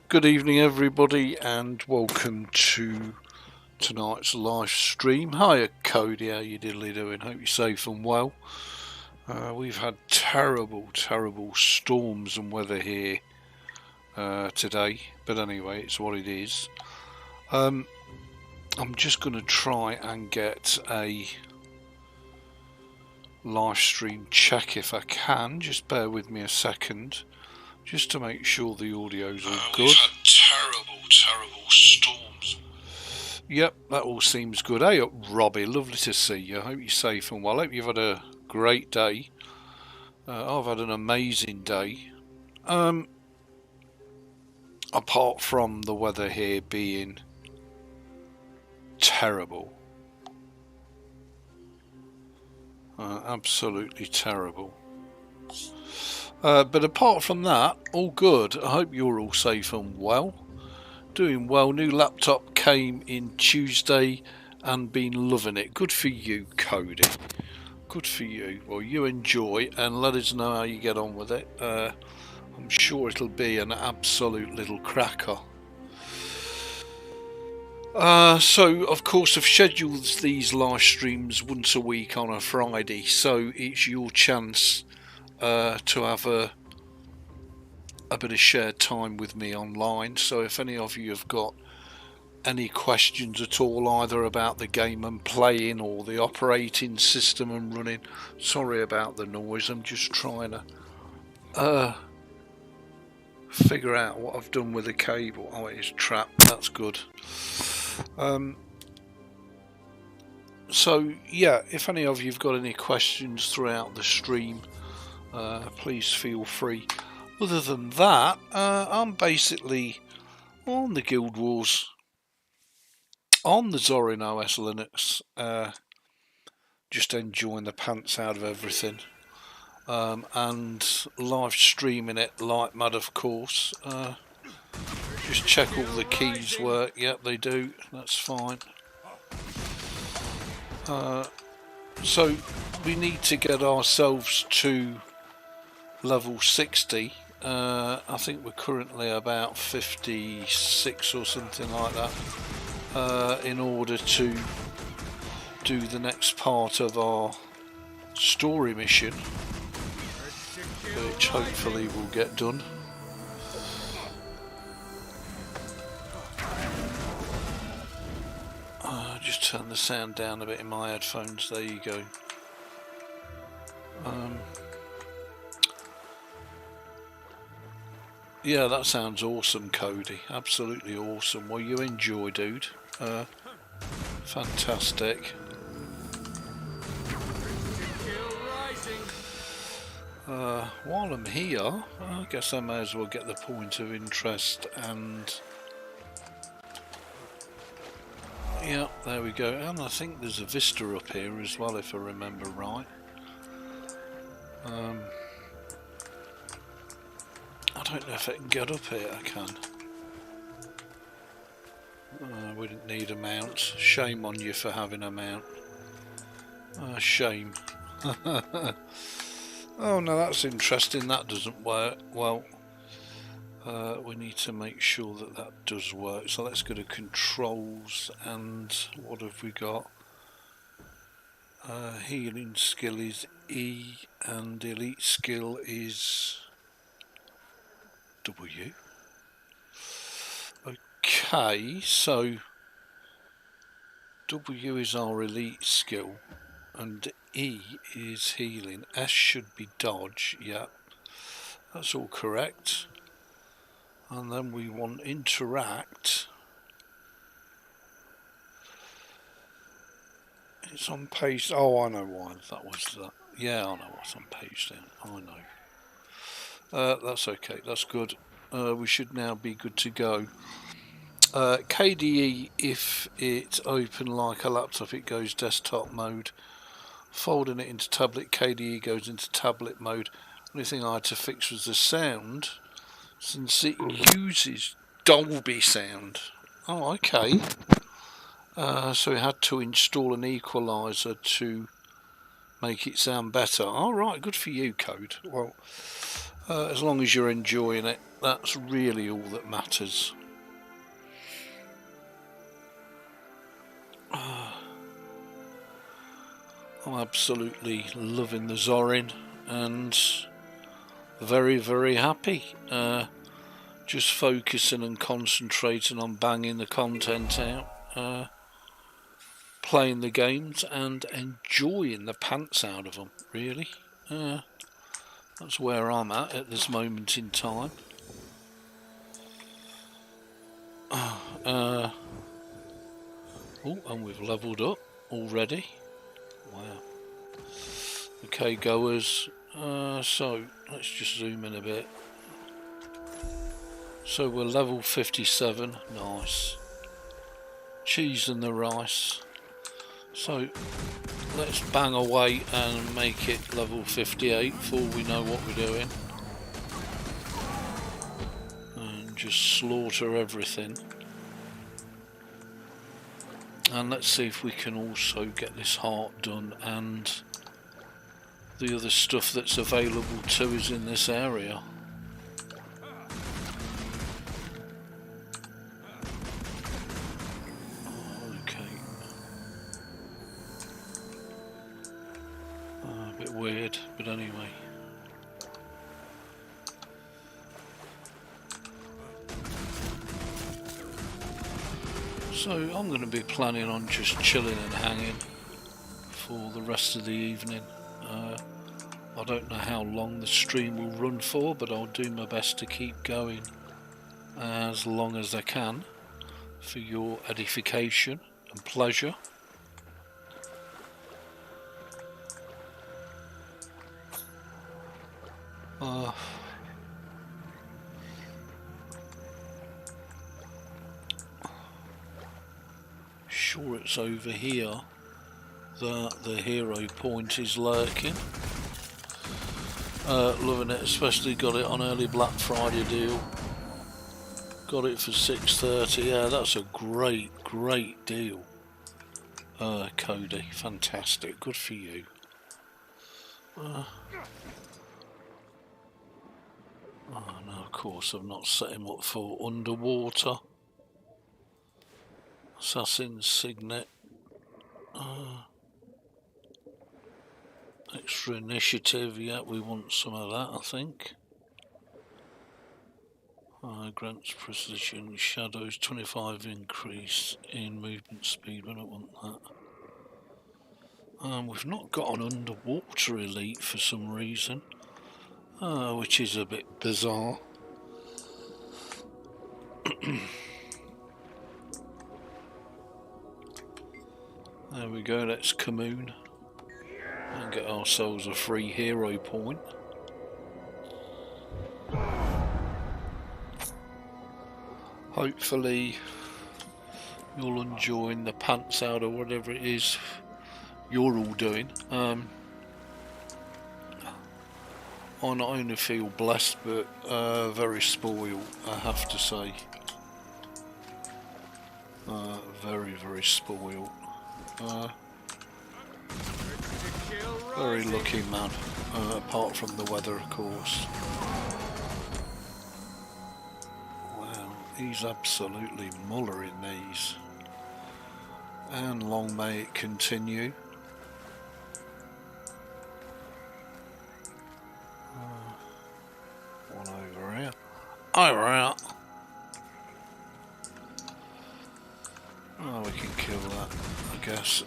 Good evening everybody and welcome to tonight's live stream. Hiya Cody, how you diddly doing? Hope you're safe and well. We've had terrible storms and weather here today, but anyway, it's what it is. I'm just going to try and get a live stream check if I can. Just bear with me a second, just to make sure the audio's all good. We've had terrible storms. Yep, that all seems good. Hey up, Robbie, lovely to see you. I hope you're safe and well. I hope you've had a great day. I've had an amazing day. Apart from the weather here being terrible. Absolutely terrible. But apart from that, all good. I hope you're all safe and well. Doing well. New laptop came in Tuesday and been loving it. Good for you, Cody. Good for you. Well, you enjoy and let us know how you get on with it. I'm sure it'll be an absolute little cracker. So, of course, I've scheduled these live streams once a week on a Friday, so it's your chance to have a bit of shared time with me online. So if any of you have got any questions at all, either about the game I'm playing or the operating system I'm running, sorry about the noise, I'm just trying to figure out what I've done with the cable. Oh, it is trapped, that's good. So yeah, if any of you have got any questions throughout the stream, please feel free. Other than that, I'm basically on the Guild Wars, on the ZorinOS Linux, just enjoying the pants out of everything, and live streaming it like mad, of course. Just check all the keys work. Yep, they do. That's fine. So we need to get ourselves to level 60. I think we're currently about 56 or something like that, in order to do the next part of our story mission, which hopefully will get done. Just turn the sound down a bit in my headphones. There you go. Yeah, that sounds awesome, Cody. Absolutely awesome. Well, you enjoy, dude. Fantastic. While I'm here, I guess I may as well get the point of interest and... yeah, there we go. And I think there's a vista up here as well, if I remember right. I don't know if I can get up here. I can. We didn't need a mount. Shame on you for having a mount. Shame. Oh no, that's interesting. That doesn't work. Well, we need to make sure that that does work. So let's go to controls, and what have we got? Healing skill is E, and elite skill is W. Okay, so W is our elite skill and E is healing. S should be dodge. Yeah, that's all correct. And then we want interact. It's on page... oh, I know why that was that. Yeah, I know what's on page down. I know. That's okay. That's good. We should now be good to go. KDE, if it's open like a laptop, it goes desktop mode. Folding it into tablet, KDE goes into tablet mode. Only thing I had to fix was the sound, since it uses Dolby sound. Oh, okay. So we had to install an equalizer to make it sound better. All right, good for you, Code. Well, as long as you're enjoying it, That's really all that matters. I'm absolutely loving the Zorin and very, very happy. Just focusing and concentrating on banging the content out, playing the games and enjoying the pants out of them, really. That's where I'm at this moment in time. Oh, and we've leveled up already. Wow. Okay, goers. So let's just zoom in a bit. So we're level 57. Nice. Cheese and the rice. So let's bang away and make it level 58 before we know what we're doing. And just slaughter everything. And let's see if we can also get this heart done, and the other stuff that's available to us in this area. Okay. A bit weird, but anyway. So I'm going to be planning on just chilling and hanging for the rest of the evening. I don't know how long the stream will run for, but I'll do my best to keep going as long as I can for your edification and pleasure. Sure, it's over here that the hero point is lurking. Loving it, especially got it on early Black Friday deal. Got it for $6.30. Yeah, that's a great deal. Cody, fantastic, good for you. Oh no, of course I've not set him up for underwater. Assassin's Signet. Extra initiative, yeah, we want some of that, I think. Grants precision, shadows, 25 increase in movement speed, we don't want that. We've not got an underwater elite for some reason, which is a bit bizarre. There we go, let's commune and get ourselves a free hero point. Hopefully you're enjoying the pants out or whatever it is you're all doing. I not only feel blessed but very spoiled, I have to say. Very spoiled. Very lucky man, apart from the weather, of course. Wow, he's absolutely mullering these. And long may it continue. One over here. Over here. Oh, we can kill that, I guess.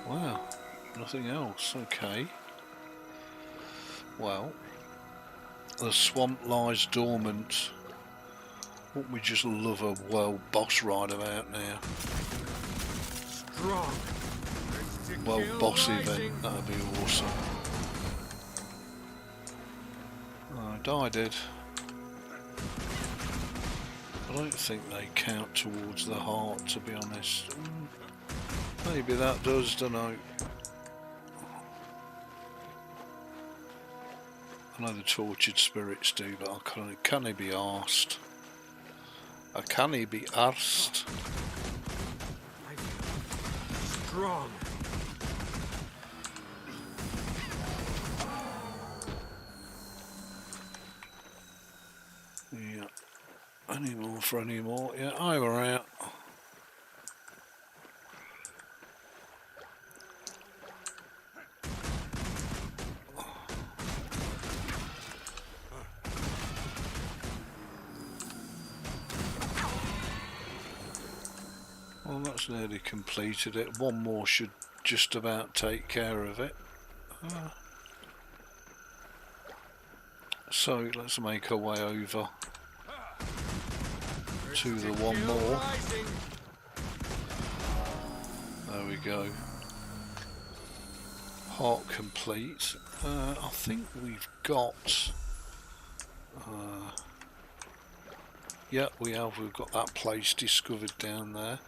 Wow, nothing else, okay. Well, the swamp lies dormant. Wouldn't we just love a world boss right about now? Strong. World boss event, that'd be awesome. I did. I don't think they count towards the heart, to be honest. Maybe that does, don't know. I know the tortured spirits do, but can he be arsed? Can he be arsed? Strong. Any more for any more? Yeah, over out. Well, that's nearly completed it. One more should just about take care of it. So let's make our way over to the one more. There we go. Heart complete. I think we've got... yeah, we have. We've got that place discovered down there.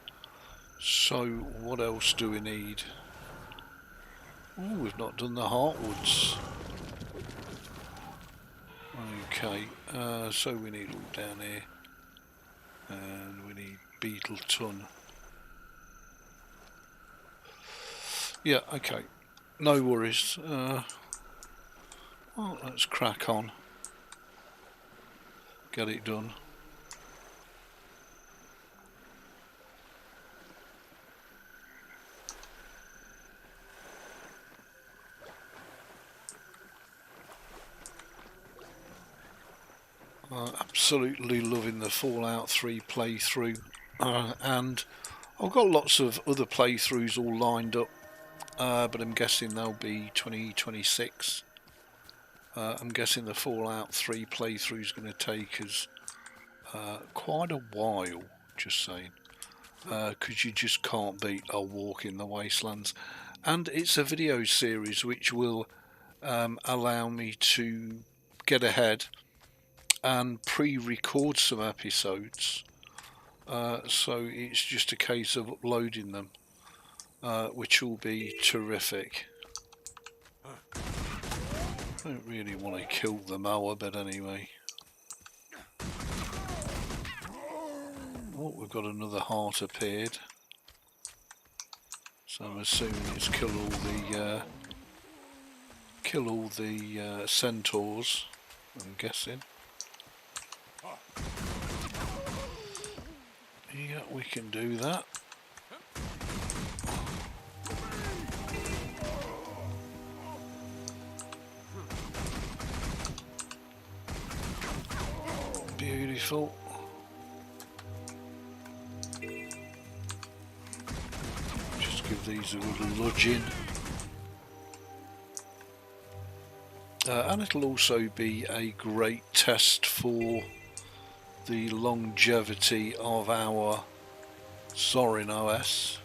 So what else do we need? Oh, we've not done the heartwoods. Okay, so we need all down here. And we need beetle ton. Yeah, okay. No worries. Well, let's crack on. Get it done. Absolutely loving the Fallout 3 playthrough, and I've got lots of other playthroughs all lined up, but I'm guessing they'll be 2026. I'm guessing the Fallout 3 playthrough is going to take us quite a while, just saying, because you just can't beat a walk in the wastelands, and it's a video series which will allow me to get ahead and pre-record some episodes, so it's just a case of uploading them, which will be terrific. I don't really want to kill the mower, but anyway. Oh, we've got another heart appeared, so I'm assuming it's kill all the centaurs, I'm guessing. Yeah, we can do that. Beautiful. Just give these a little nudging. And it'll also be a great test for the longevity of our ZorinOS,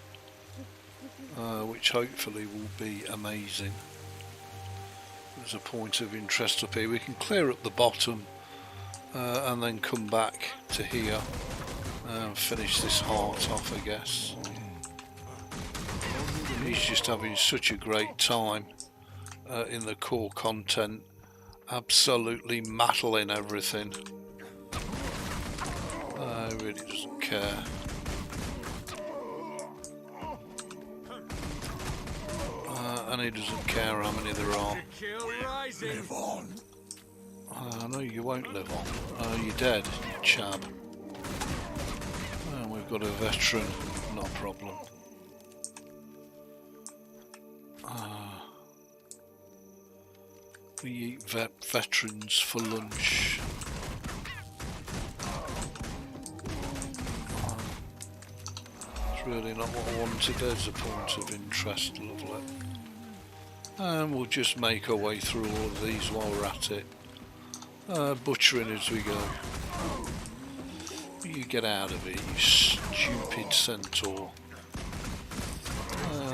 which hopefully will be amazing. There's a point of interest up here. We can clear up the bottom and then come back to here and finish this heart off, I guess. He's just having such a great time in the core content, absolutely mattling everything. He really doesn't care. And he doesn't care how many there are. Live on. No, you won't live on. You're dead, chap. And we've got a veteran, not a problem. We eat veterans for lunch. It's really not what I wanted. There's a point of interest, lovely. And we'll just make our way through all of these while we're at it. Butchering as we go. You get out of it, you stupid centaur.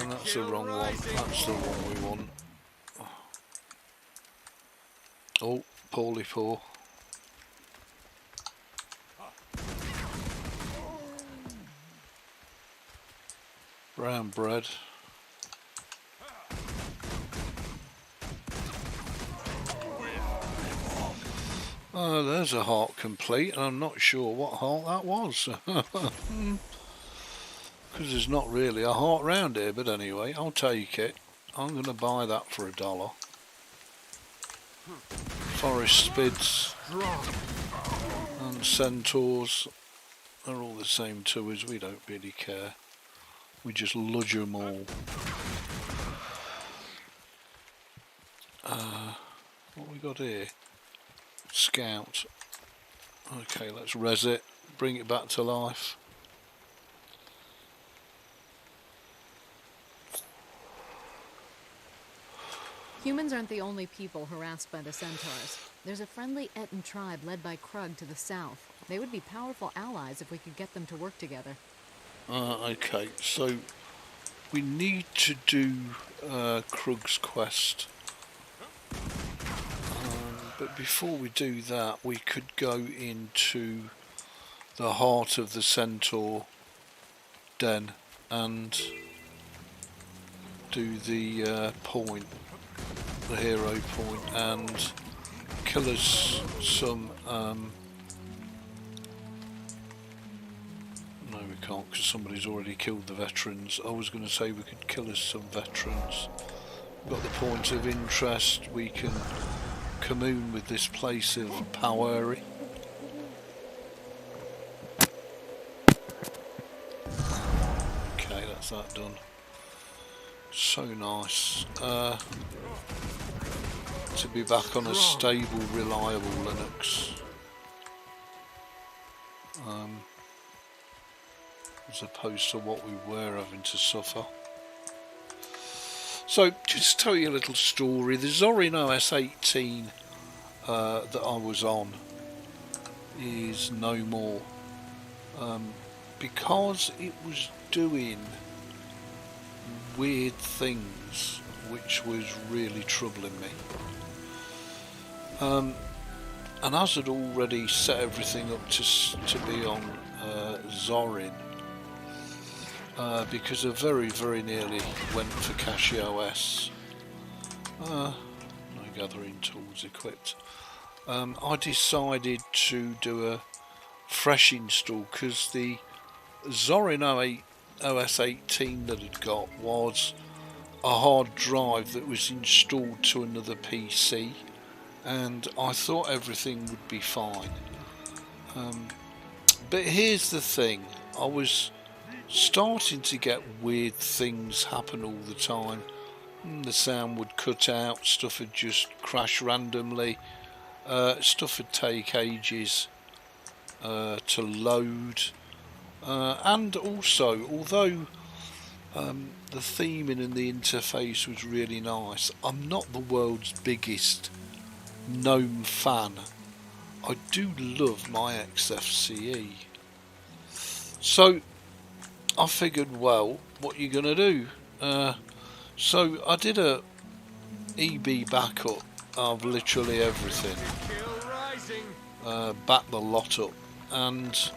That's the wrong one. That's the one we want. Oh, poorly poor. Brown bread. There's a heart complete, and I'm not sure what heart that was. Because there's not really a heart round here, but anyway, I'll take it. I'm going to buy that for $1. forest spids and centaurs are all the same to us. We don't really care. We just lodge them all. What we got here? Scout. Okay, let's res it. Bring it back to life. Humans aren't the only people harassed by the centaurs. There's a friendly Etten tribe led by Krug to the south. They would be powerful allies if we could get them to work together. Okay, so we need to do Krug's quest. But before we do that, we could go into the heart of the centaur den and do the point, the hero point, and kill us some no, we can't, because somebody's already killed the veterans. I was going to say we could kill us some veterans. We've got the point of interest. We can commune with this place of power. Okay, that's that done. So nice to be back on a stable, reliable Linux. As opposed to what we were having to suffer. So, just to tell you a little story, the ZorinOS 18 that I was on is no more. Because it was doing weird things which was really troubling me. And as I'd already set everything up to be on Zorin, because I very, very nearly went for CachyOS. No gathering tools equipped. I decided to do a fresh install because the ZorinOS 18 that I'd got was a hard drive that was installed to another PC, and I thought everything would be fine. But here's the thing, I was starting to get weird things happen all the time. The sound would cut out, stuff would just crash randomly, stuff would take ages to load, and also, although the theming and the interface was really nice, I'm not the world's biggest GNOME fan. I do love my XFCE. So I figured, well, what are you going to do? So I did a EB backup of literally everything. Backed the lot up and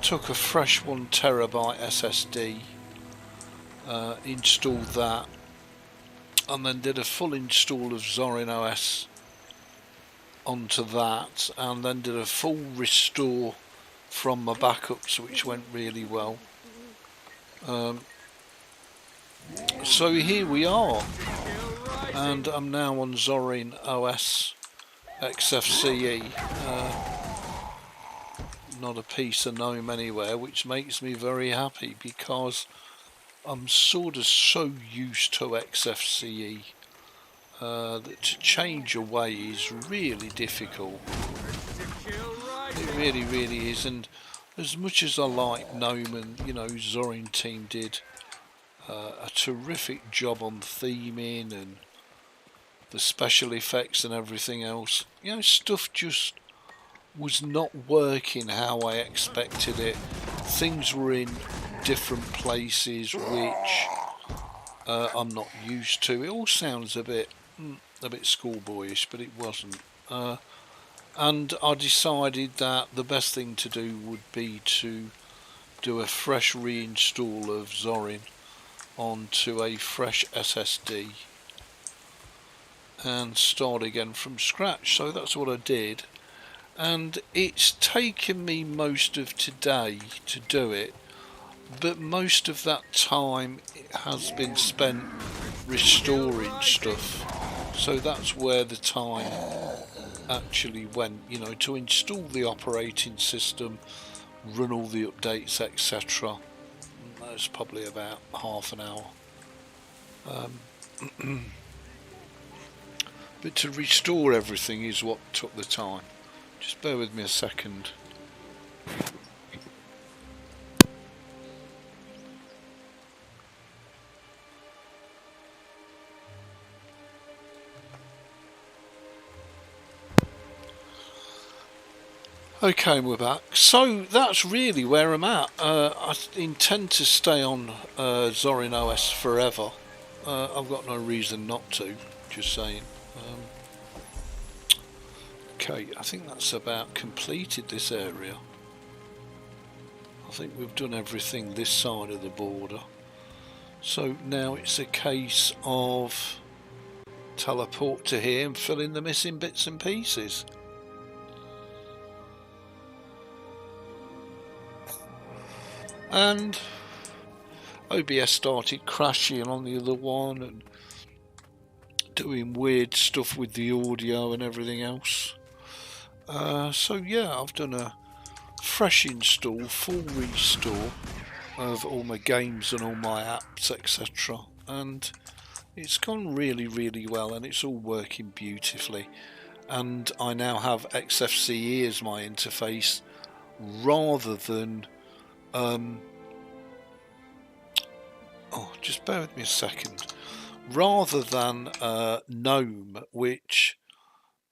took a fresh 1 terabyte SSD, installed that, and then did a full install of ZorinOS onto that, and then did a full restore from my backups, which went really well. So here we are, and I'm now on ZorinOS XFCE, not a piece of GNOME anywhere, which makes me very happy because I'm sort of so used to XFCE that to change away is really difficult. It really, really is. And as much as I like GNOME, and you know, Zorin team did a terrific job on theming and the special effects and everything else, you know, stuff just was not working how I expected it. Things were in different places which I'm not used to. It all sounds a bit schoolboyish, but it wasn't. And I decided that the best thing to do would be to do a fresh reinstall of Zorin onto a fresh SSD and start again from scratch. So that's what I did, and it's taken me most of today to do it, but most of that time it has been spent restoring stuff So that's where the time actually went, you know, to install the operating system, run all the updates, etc. That's probably about half an hour. But to restore everything is what took the time. Just bear with me a second. Okay, we're back. So that's really where I'm at. I intend to stay on ZorinOS forever. I've got no reason not to, just saying. Okay, I think that's about completed this area. I think we've done everything this side of the border. So now it's a case of teleport to here and fill in the missing bits and pieces. And OBS started crashing on the other one and doing weird stuff with the audio and everything else. So yeah, I've done a fresh install, full restore of all my games and all my apps, etc. And it's gone really well, and it's all working beautifully. And I now have XFCE as my interface rather than just bear with me a second. Rather than GNOME, which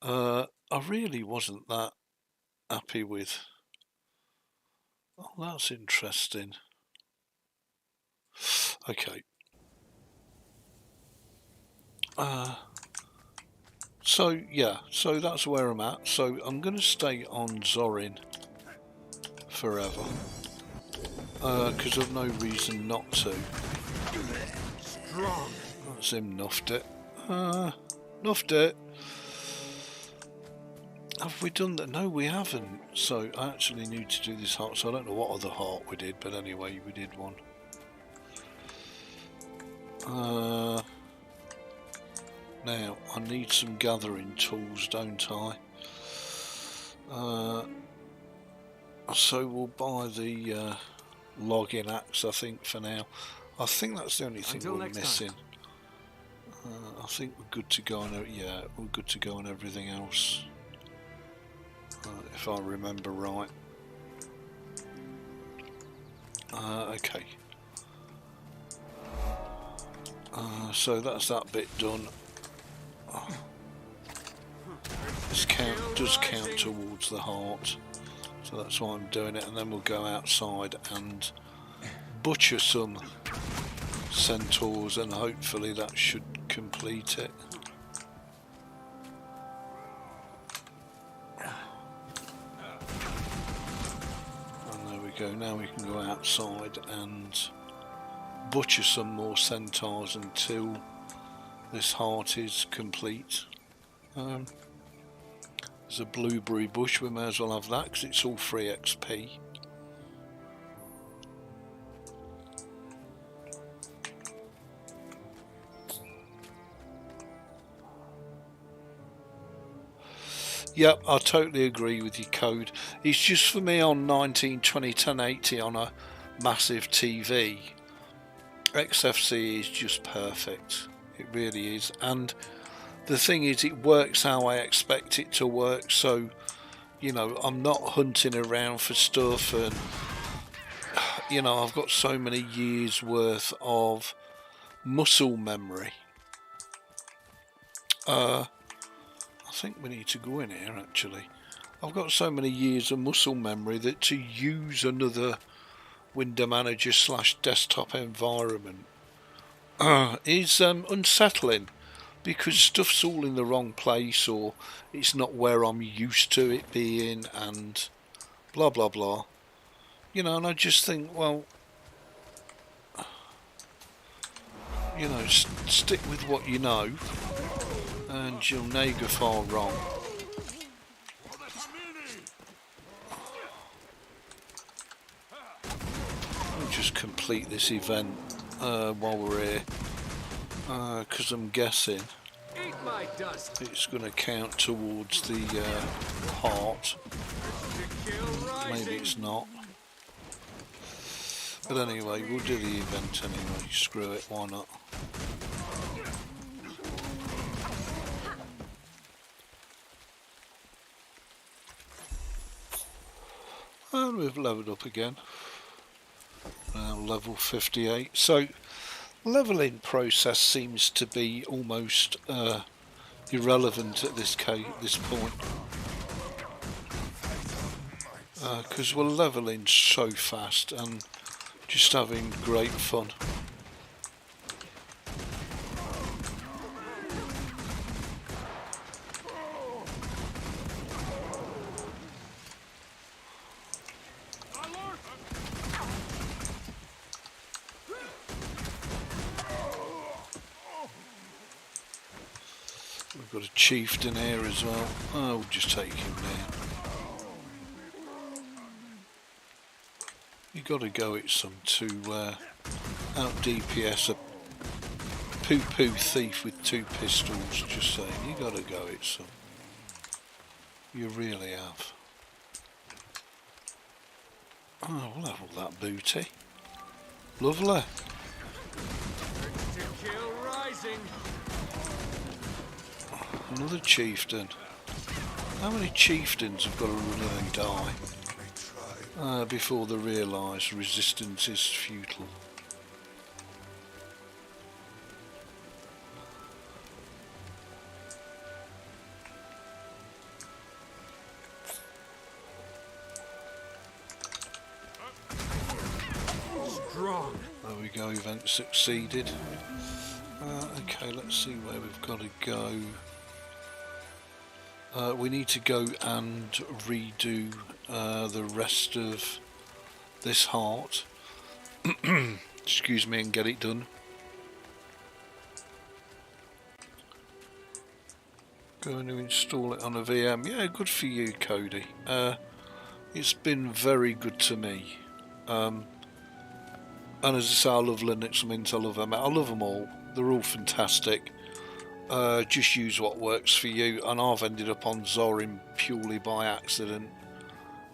I really wasn't that happy with. Oh, that's interesting. Okay. So yeah, so that's where I'm at. So I'm going to stay on Zorin forever because I've no reason not to. That's him nuffed it. Nuffed it. Have we done that? No, we haven't. So I actually need to do this heart. So I don't know what other heart we did, but anyway, we did one. Now I need some gathering tools, don't I? So we'll buy the logging axe, I think, for now. I think that's the only thing we're missing. I think we're good to go on. Yeah, we're good to go on everything else, if I remember right. Okay. So that's that bit done. This does count towards the heart, so that's why I'm doing it. And then we'll go outside and butcher some centaurs, and hopefully that should complete it. And there we go. Now we can go outside and butcher some more centaurs until this heart is complete. There's a blueberry bush, we may as well have that because it's all free XP. Yep, I totally agree with your code. It's just for me on 1920 1080 on a massive TV. XFCE is just perfect. It really is. And the thing is, it works how I expect it to work. So, you know, I'm not hunting around for stuff, and you know, I've got so many years worth of muscle memory. I think we need to go in here actually. I've got so many years of muscle memory that to use another window manager / desktop environment is unsettling, because stuff's all in the wrong place, or it's not where I'm used to it being, and blah blah blah, you know. And I just think, well, you know, stick with what you know and you'll never go far wrong. We'll just complete this event while we're here, because I'm guessing Eat my dust. It's going to count towards the heart. Maybe it's not. But anyway, we'll do the event anyway. Screw it, why not? And we've leveled up again. Now level 58. So leveling process seems to be almost irrelevant at this point, because we're leveling so fast and just having great fun. We've got a chieftain here as well. Oh, we'll just take him down. You got to go at some to out DPS a poo-poo thief with 2 pistols. Just saying, you got to go at some. You really have. Oh, we'll level that booty. Lovely. To kill rising. Another chieftain. How many chieftains have got to run in and die before they realise resistance is futile? Strong. There we go, event succeeded. Okay, let's see where we've got to go. We need to go and redo the rest of this heart. Excuse me, and get it done. Going to install it on a VM. Yeah, good for you, Cody. It's been very good to me. And as I say, I love Linux, Mint, I love them. I love them all. They're all fantastic. Just use what works for you, and I've ended up on Zorin purely by accident,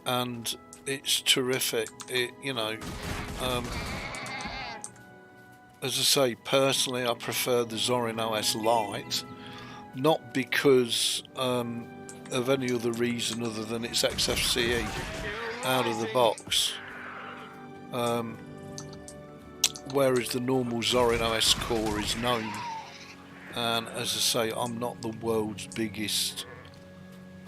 and it's terrific. You know, as I say, personally I prefer the ZorinOS Lite, not because of any other reason other than it's XFCE out of the box, whereas the normal ZorinOS core is GNOME. And as I say, I'm not the world's biggest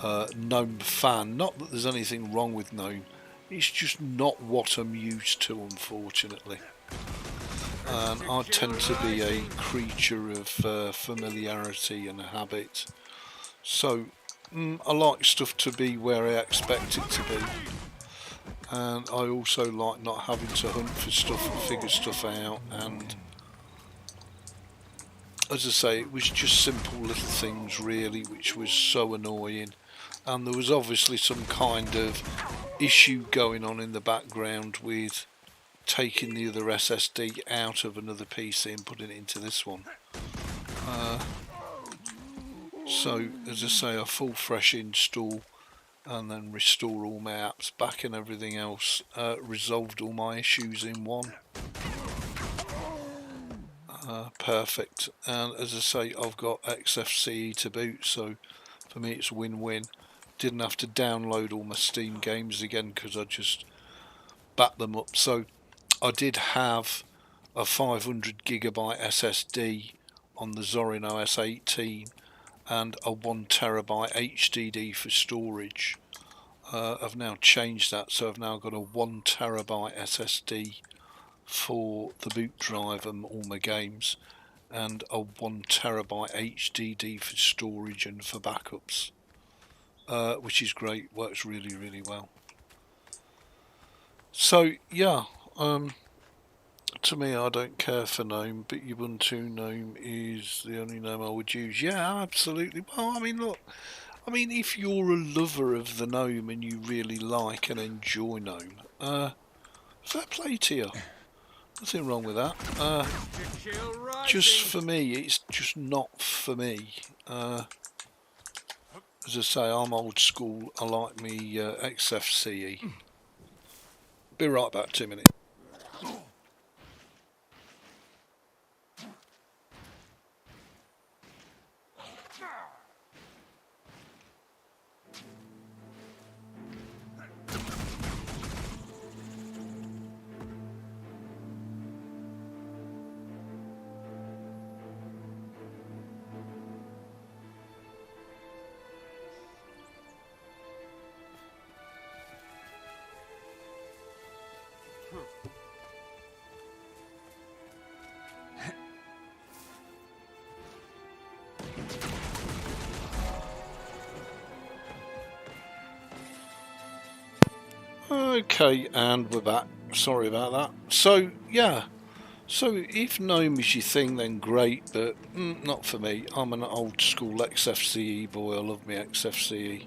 GNOME fan. Not that there's anything wrong with GNOME, it's just not what I'm used to, unfortunately. And I tend to be a creature of familiarity and habit. So I like stuff to be where I expect it to be. And I also like not having to hunt for stuff and figure stuff out. And as I say, it was just simple little things really, which was so annoying, and there was obviously some kind of issue going on in the background with taking the other SSD out of another PC and putting it into this one. So as I say, I full fresh install and then restore all my apps back and everything else, resolved all my issues in one. Perfect. And as I say, I've got XFCE to boot, so for me it's win-win. Didn't have to download all my Steam games again because I just backed them up. So I did have a 500GB SSD on the ZorinOS 18 and a 1TB HDD for storage. I've now changed that, so I've now got a 1TB SSD for the boot drive and all my games, and a 1TB HDD for storage and for backups, which is great. Works really, really well. So yeah, to me, I don't care for GNOME, but Ubuntu GNOME is the only GNOME I would use. Yeah, absolutely. Well, I mean, look, I mean, if you're a lover of the GNOME and you really like and enjoy GNOME, fair play to you. Nothing wrong with that. Just for me, it's just not for me. As I say, I'm old school. I like me XFCE. Be right back, 2 minutes. Okay, and we're back. Sorry about that. So, yeah. So, if gnome is your thing, then great, but not for me. I'm an old school XFCE boy. I love me XFCE.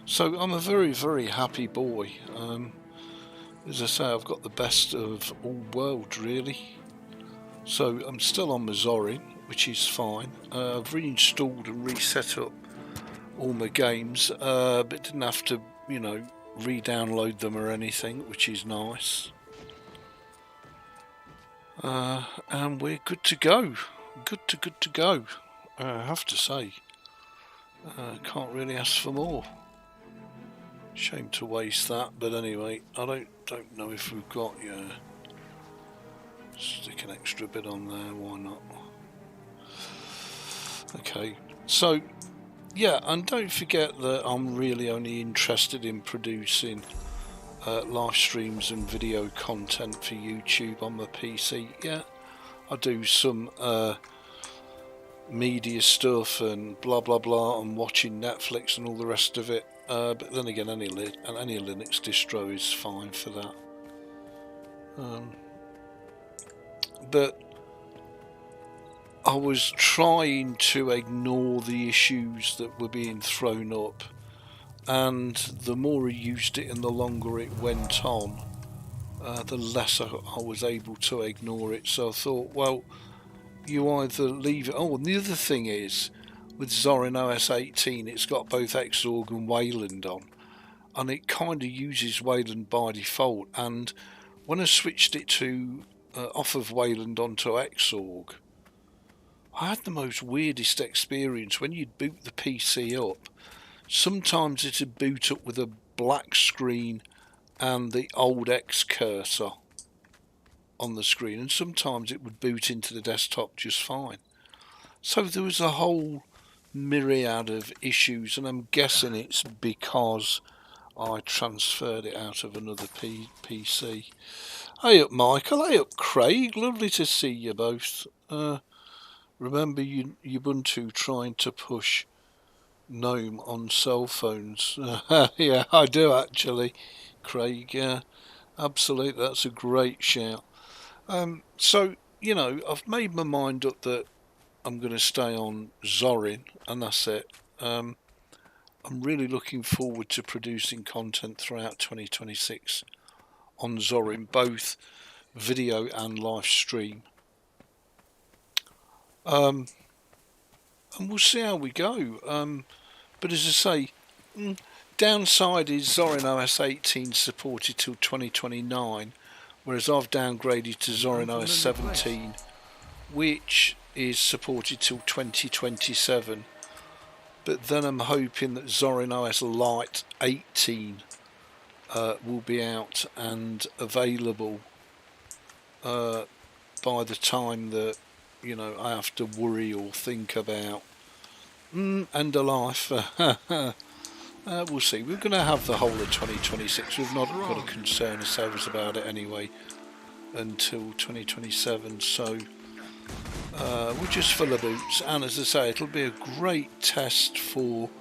So, I'm a very, very happy boy. As I say, I've got the best of all worlds, really. So, I'm still on my Zorin, which is fine. I've reinstalled and reset up all my games, but didn't have to, you know, re-download them or anything, which is nice. And we're good to go. Good to go. I have to say, can't really ask for more. Shame to waste that, but anyway, I don't know if we've got, yeah. Stick an extra bit on there, why not? Okay, so yeah, and don't forget that I'm really only interested in producing live streams and video content for YouTube on my PC. Yeah, I do some media stuff and blah blah blah, and watching Netflix and all the rest of it. But then again, any Linux distro is fine for that. But I was trying to ignore the issues that were being thrown up, and the more I used it and the longer it went on, the less I was able to ignore it. So I thought, well, you either leave it. Oh, and the other thing is, with ZorinOS 18, it's got both Xorg and Wayland on, and it kind of uses Wayland by default. And when I switched it to off of Wayland onto Xorg, I had the most weirdest experience. When you'd boot the PC up, sometimes it'd boot up with a black screen and the old X cursor on the screen, and sometimes it would boot into the desktop just fine. So there was a whole myriad of issues, and I'm guessing it's because I transferred it out of another PC. Hey up Michael, hey up Craig, lovely to see you both. Remember Ubuntu trying to push GNOME on cell phones? Yeah, I do actually, Craig. Yeah, absolutely. That's a great shout. So, you know, I've made my mind up that I'm going to stay on Zorin, and that's it. I'm really looking forward to producing content throughout 2026 on Zorin, both video and live stream. And we'll see how we go. But as I say, downside is ZorinOS 18 supported till 2029, whereas I've downgraded to ZorinOS 17, which is supported till 2027. But then I'm hoping that ZorinOS Lite 18 will be out and available by the time that, you know, I have to worry or think about end of life. We'll see. We're going to have the whole of 2026. We've not got to concern ourselves about it anyway until 2027. So we're just full of boots. And as I say, it'll be a great test for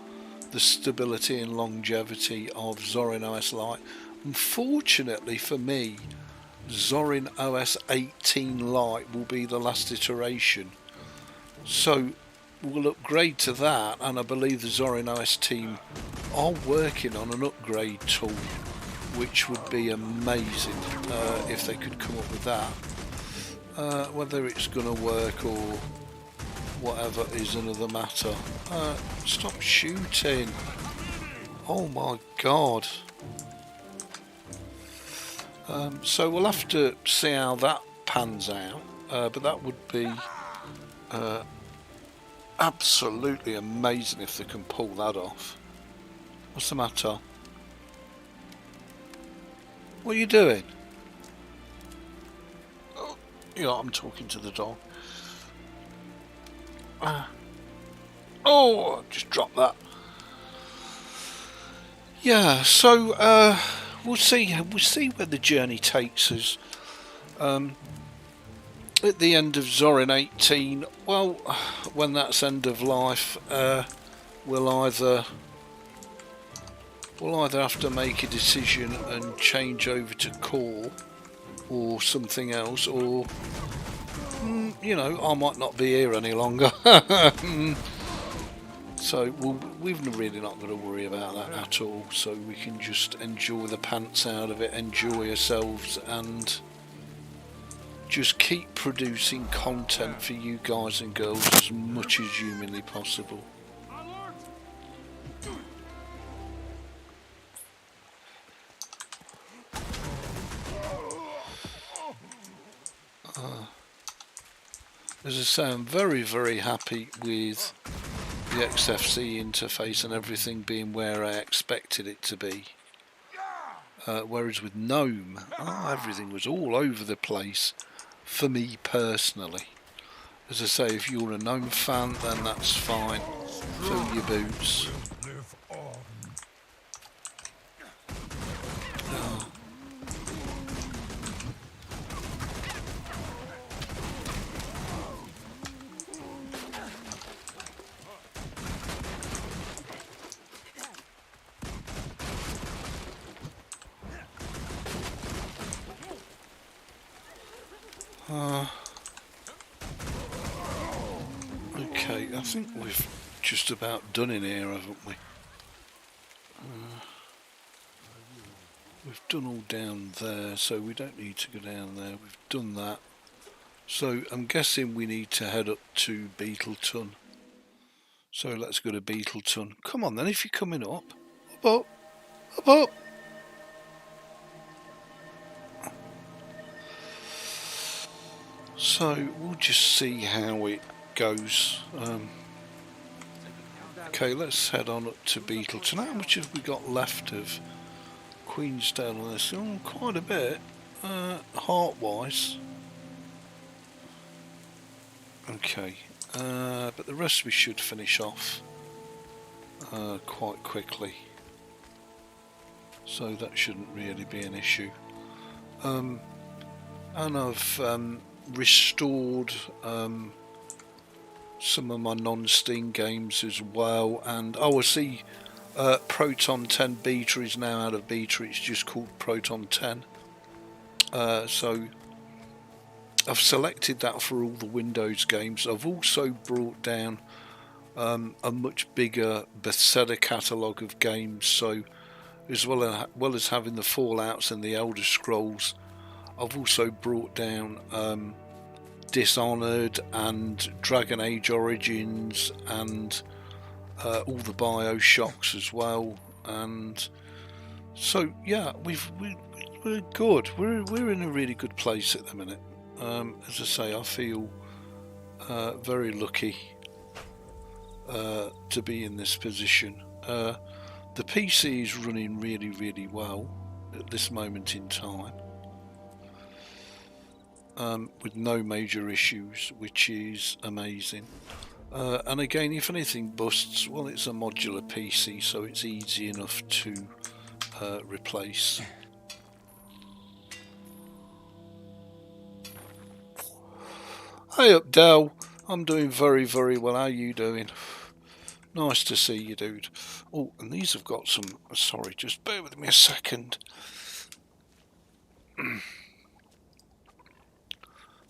the stability and longevity of ZorinOS Lite. Unfortunately for me, ZorinOS 18 Lite will be the last iteration, so we'll upgrade to that, and I believe the ZorinOS team are working on an upgrade tool which would be amazing if they could come up with that. Whether it's going to work or whatever is another matter. Stop shooting. Oh my god. So we'll have to see how that pans out, but that would be absolutely amazing if they can pull that off. What's the matter? What are you doing? Oh, yeah, I'm talking to the dog. Oh, just dropped that. Yeah, so we'll see where the journey takes us. At the end of Zorin 18, well, when that's end of life, we'll either have to make a decision and change over to core or something else, or you know, I might not be here any longer. So we've really not got to worry about that at all, so we can just enjoy the pants out of it, enjoy ourselves, and just keep producing content for you guys and girls as much as humanly possible. As I say, I'm very, very happy with the XFC interface and everything being where I expected it to be. Whereas with Gnome, everything was all over the place for me personally. As I say, if you're a Gnome fan, then that's fine. Fill your boots. Okay, I think we've just about done in here, haven't we? We've done all down there, so we don't need to go down there. We've done that. So I'm guessing we need to head up to Beetleton. So let's go to Beetleton. Come on then, if you're coming up. Up, up, up. So we'll just see how it goes. Okay, let's head on up to Beetleton. How much have we got left of Queensdale on this? Oh, quite a bit, heart-wise. Okay, but the rest we should finish off quite quickly. So that shouldn't really be an issue. And I've restored some of my non-Steam games as well, and I see Proton 10 beta is now out of beta. It's just called Proton 10. So I've selected that for all the Windows games. I've also brought down a much bigger Bethesda catalogue of games, so as well as having the Fallouts and the Elder Scrolls, I've also brought down Dishonored and Dragon Age Origins and all the BioShocks as well. And so yeah, we're good. We're in a really good place at the minute. As I say, I feel very lucky to be in this position. The PC is running really, really well at this moment in time. With no major issues, which is amazing. And again, if anything busts, well, it's a modular PC, so it's easy enough to replace. Hey up, Dell. I'm doing very, very well. How are you doing? Nice to see you, dude. Oh, and these have got some... Sorry, just bear with me a second.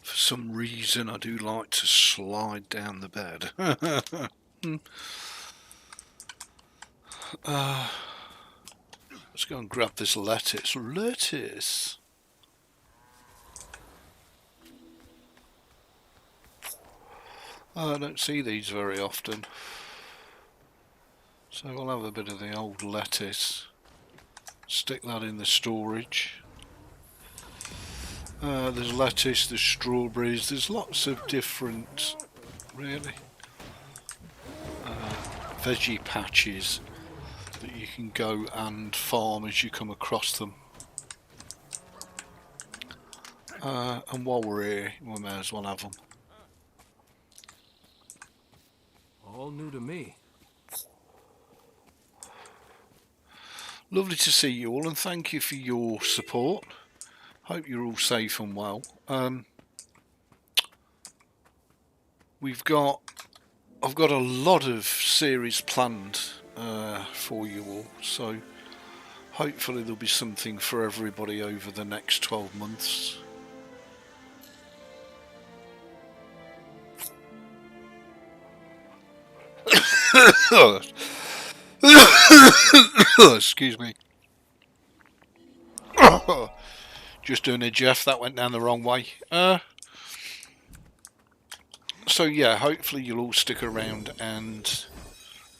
For some reason, I do like to slide down the bed. Let's go and grab this lettuce. Lettuce! I don't see these very often. So we'll have a bit of the old lettuce. Stick that in the storage. There's lettuce, there's strawberries, there's lots of different, really, veggie patches that you can go and farm as you come across them. And while we're here, we may as well have them. All new to me. Lovely to see you all, and thank you for your support. Hope you're all safe and well. I've got a lot of series planned for you all, so hopefully there'll be something for everybody over the next 12 months. Excuse me. Just doing a Jeff, that went down the wrong way. So yeah, hopefully you'll all stick around and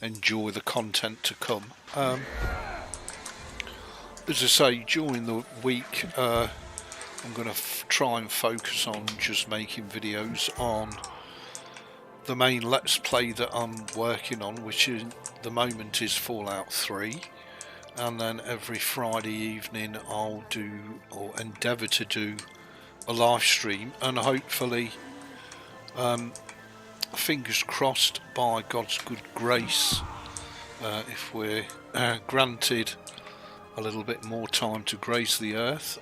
enjoy the content to come. As I say, during the week I'm going to try and focus on just making videos on the main Let's Play that I'm working on, which is, at the moment, is Fallout 3. And then every Friday evening I'll do, or endeavour to do, a live stream, and hopefully, fingers crossed, by God's good grace, if we're granted a little bit more time to grace the earth,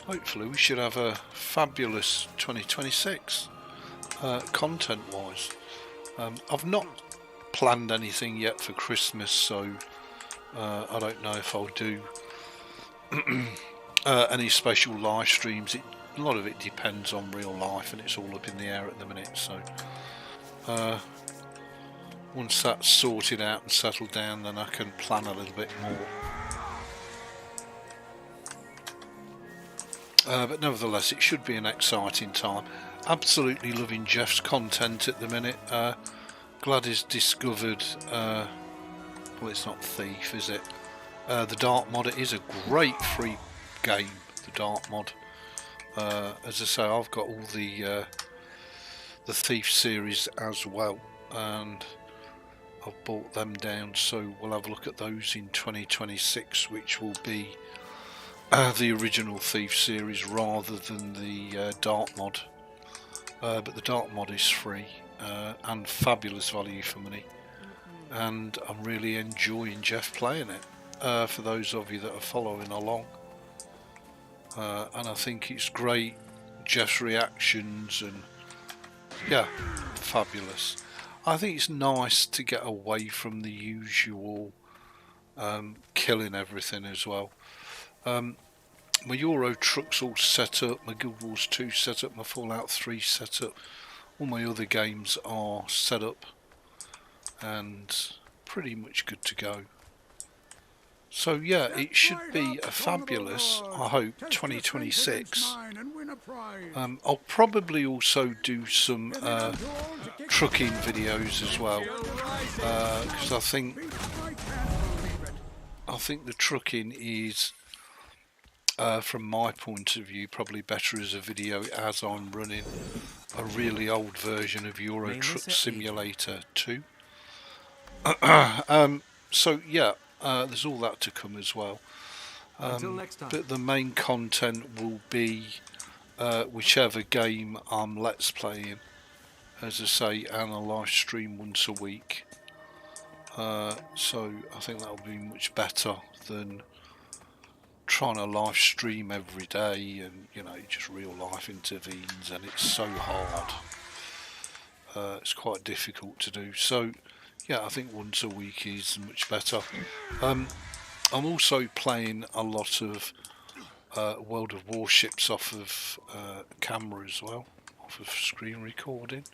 hopefully we should have a fabulous 2026 content wise. I've not planned anything yet for Christmas, so I don't know if I'll do any special live streams. A lot of it depends on real life, and it's all up in the air at the minute, so once that's sorted out and settled down, then I can plan a little bit more. But nevertheless, it should be an exciting time. Absolutely loving Jeff's content at the minute. Glad he's discovered, well, it's not Thief, is it? The Dark mod. It is a great free game, the Dark mod. As I say, I've got all the Thief series as well, and I've bought them down, so we'll have a look at those in 2026, which will be the original Thief series rather than the Dark mod. But the Dark mod is free and fabulous value for money, and I'm really enjoying Jeff playing it, for those of you that are following along. And I think it's great, Jeff's reactions, and yeah, fabulous. I think it's nice to get away from the usual killing everything as well. My Euro truck's all set up, my Guild Wars 2 set up, my Fallout 3 set up, all my other games are set up and pretty much good to go. So yeah, it should be a fabulous, I hope, 2026. I'll probably also do some trucking videos as well, because I think the trucking is, from my point of view, probably better as a video, as I'm running a really old version of Euro Truck Simulator 2. So yeah, there's all that to come as well. Until next time. But the main content will be whichever game I'm Let's Playing, as I say, and a live stream once a week. So I think that will be much better than trying to live stream every day, and you know, just real life intervenes and it's so hard. It's quite difficult to do. So yeah, I think once a week is much better. I'm also playing a lot of World of Warships off of camera as well, off of screen recording,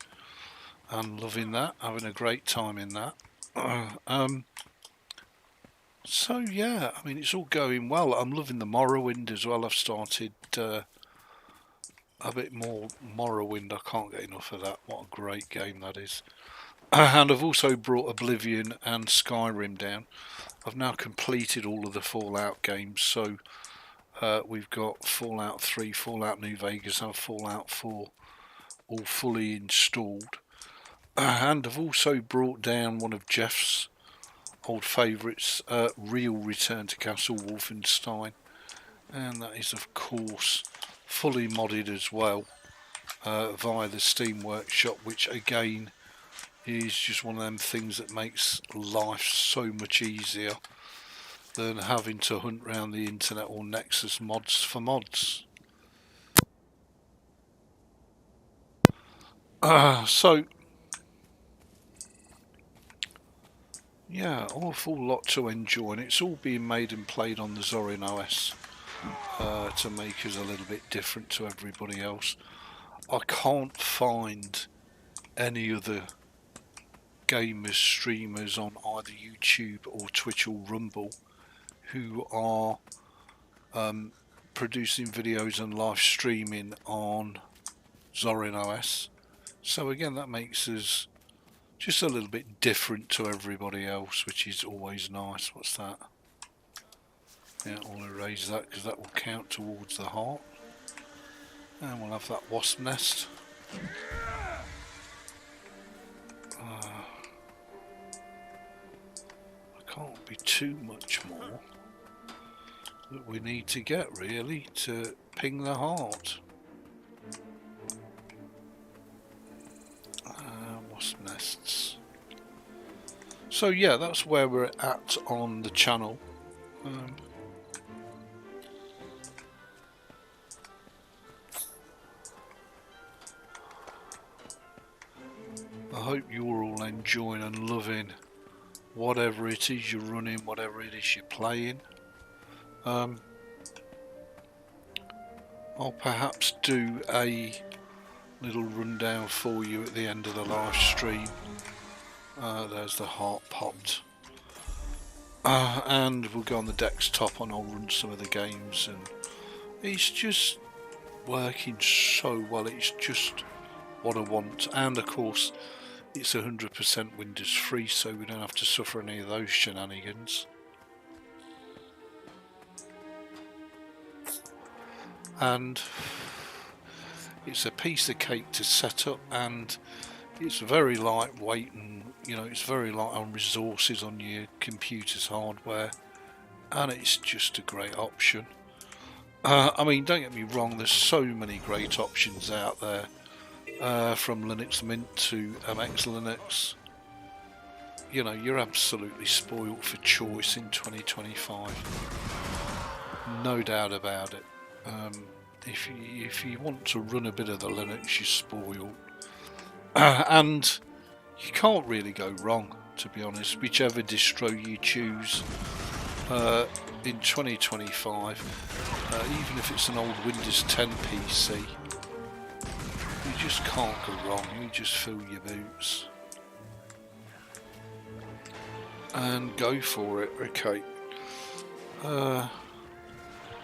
and loving that, having a great time in that. So yeah, I mean, it's all going well. I'm loving the Morrowind as well. I've started a bit more Morrowind. I can't get enough of that. What a great game that is. And I've also brought Oblivion and Skyrim down. I've now completed all of the Fallout games, so we've got Fallout 3, Fallout New Vegas and Fallout 4 all fully installed. And I've also brought down one of Jeff's old favourites, Real Return to Castle Wolfenstein, and that is of course fully modded as well via the Steam Workshop, which again is just one of them things that makes life so much easier than having to hunt around the internet or Nexus mods for mods. So yeah, awful lot to enjoy, and it's all being made and played on the ZorinOS to make us a little bit different to everybody else. I can't find any other gamers, streamers on either YouTube or Twitch or Rumble who are producing videos and live streaming on ZorinOS. So again, that makes us just a little bit different to everybody else, which is always nice. What's that? Yeah, I'll erase that because that will count towards the heart. And we'll have that wasp nest. I can't be too much more that we need to get really to ping the heart. Wasp nests. So yeah, that's where we're at on the channel. I hope you're all enjoying and loving whatever it is you're running, whatever it is you're playing. I'll perhaps do a little rundown for you at the end of the live stream. There's the heart popped. And we'll go on the desktop and I'll run some of the games, and it's just working so well. It's just what I want, and of course it's 100% Windows free, so we don't have to suffer any of those shenanigans. And it's a piece of cake to set up, and it's very lightweight, and you know, it's very light on resources on your computer's hardware, and it's just a great option. I mean, don't get me wrong, there's so many great options out there, from Linux Mint to MX Linux. You know, you're absolutely spoiled for choice in 2025, no doubt about it. If you want to run a bit of the Linux, you're spoiled. And you can't really go wrong, to be honest, whichever distro you choose in 2025, even if it's an old Windows 10 PC, you just can't go wrong. You just fill your boots and go for it. Okay,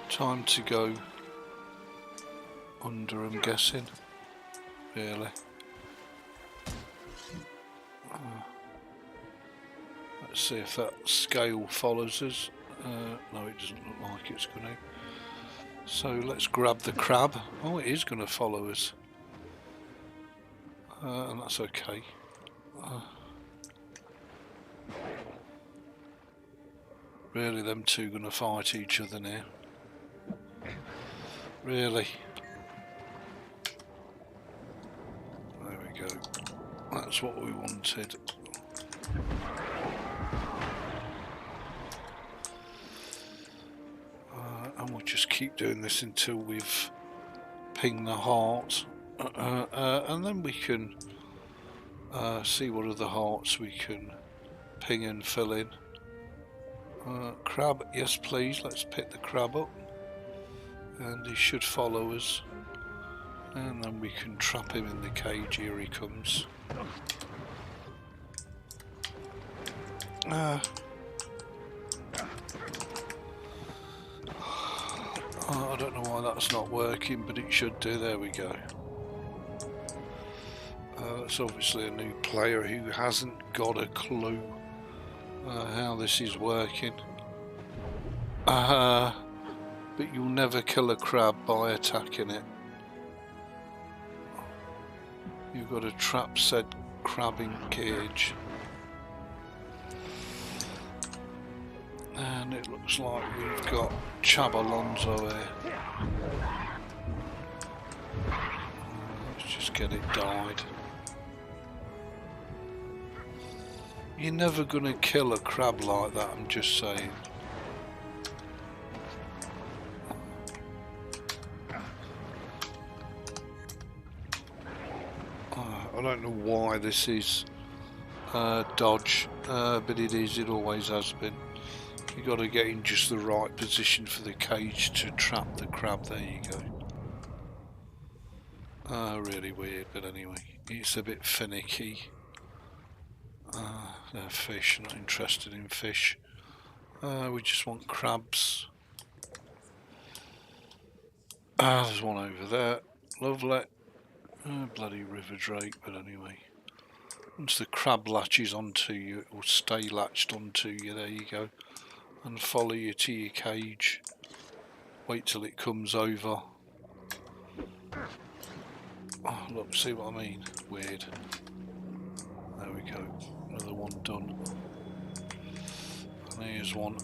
time to go under, I'm guessing. Really. Let's see if that scale follows us. No, it doesn't look like it's going to. So let's grab the crab. Oh, it is going to follow us. And that's okay. Really, them two going to fight each other now? Really? There we go. That's what we wanted. And we'll just keep doing this until we've pinged the heart, and then we can see what other hearts we can ping and fill in. Crab, yes please, let's pick the crab up, and he should follow us, and then we can trap him in the cage. Here he comes. that's not working, but it should do. There we go. That's obviously a new player who hasn't got a clue how this is working. But you'll never kill a crab by attacking it. You've got to trap said crab in cage. And it looks like we've got Chabalonzo here. Let's just get it died. You're never going to kill a crab like that, I'm just saying. I don't know why this is dodge, but it is, it always has been. You've got to get in just the right position for the cage to trap the crab. There you go. Really weird, but anyway, it's a bit finicky. No fish, not interested in fish. We just want crabs. There's one over there. Lovely. Bloody river drake, but anyway. Once the crab latches onto you, it will stay latched onto you. There you go. And follow you to your cage. Wait till it comes over. Oh, look, see what I mean? Weird. There we go. Another one done. And here's one.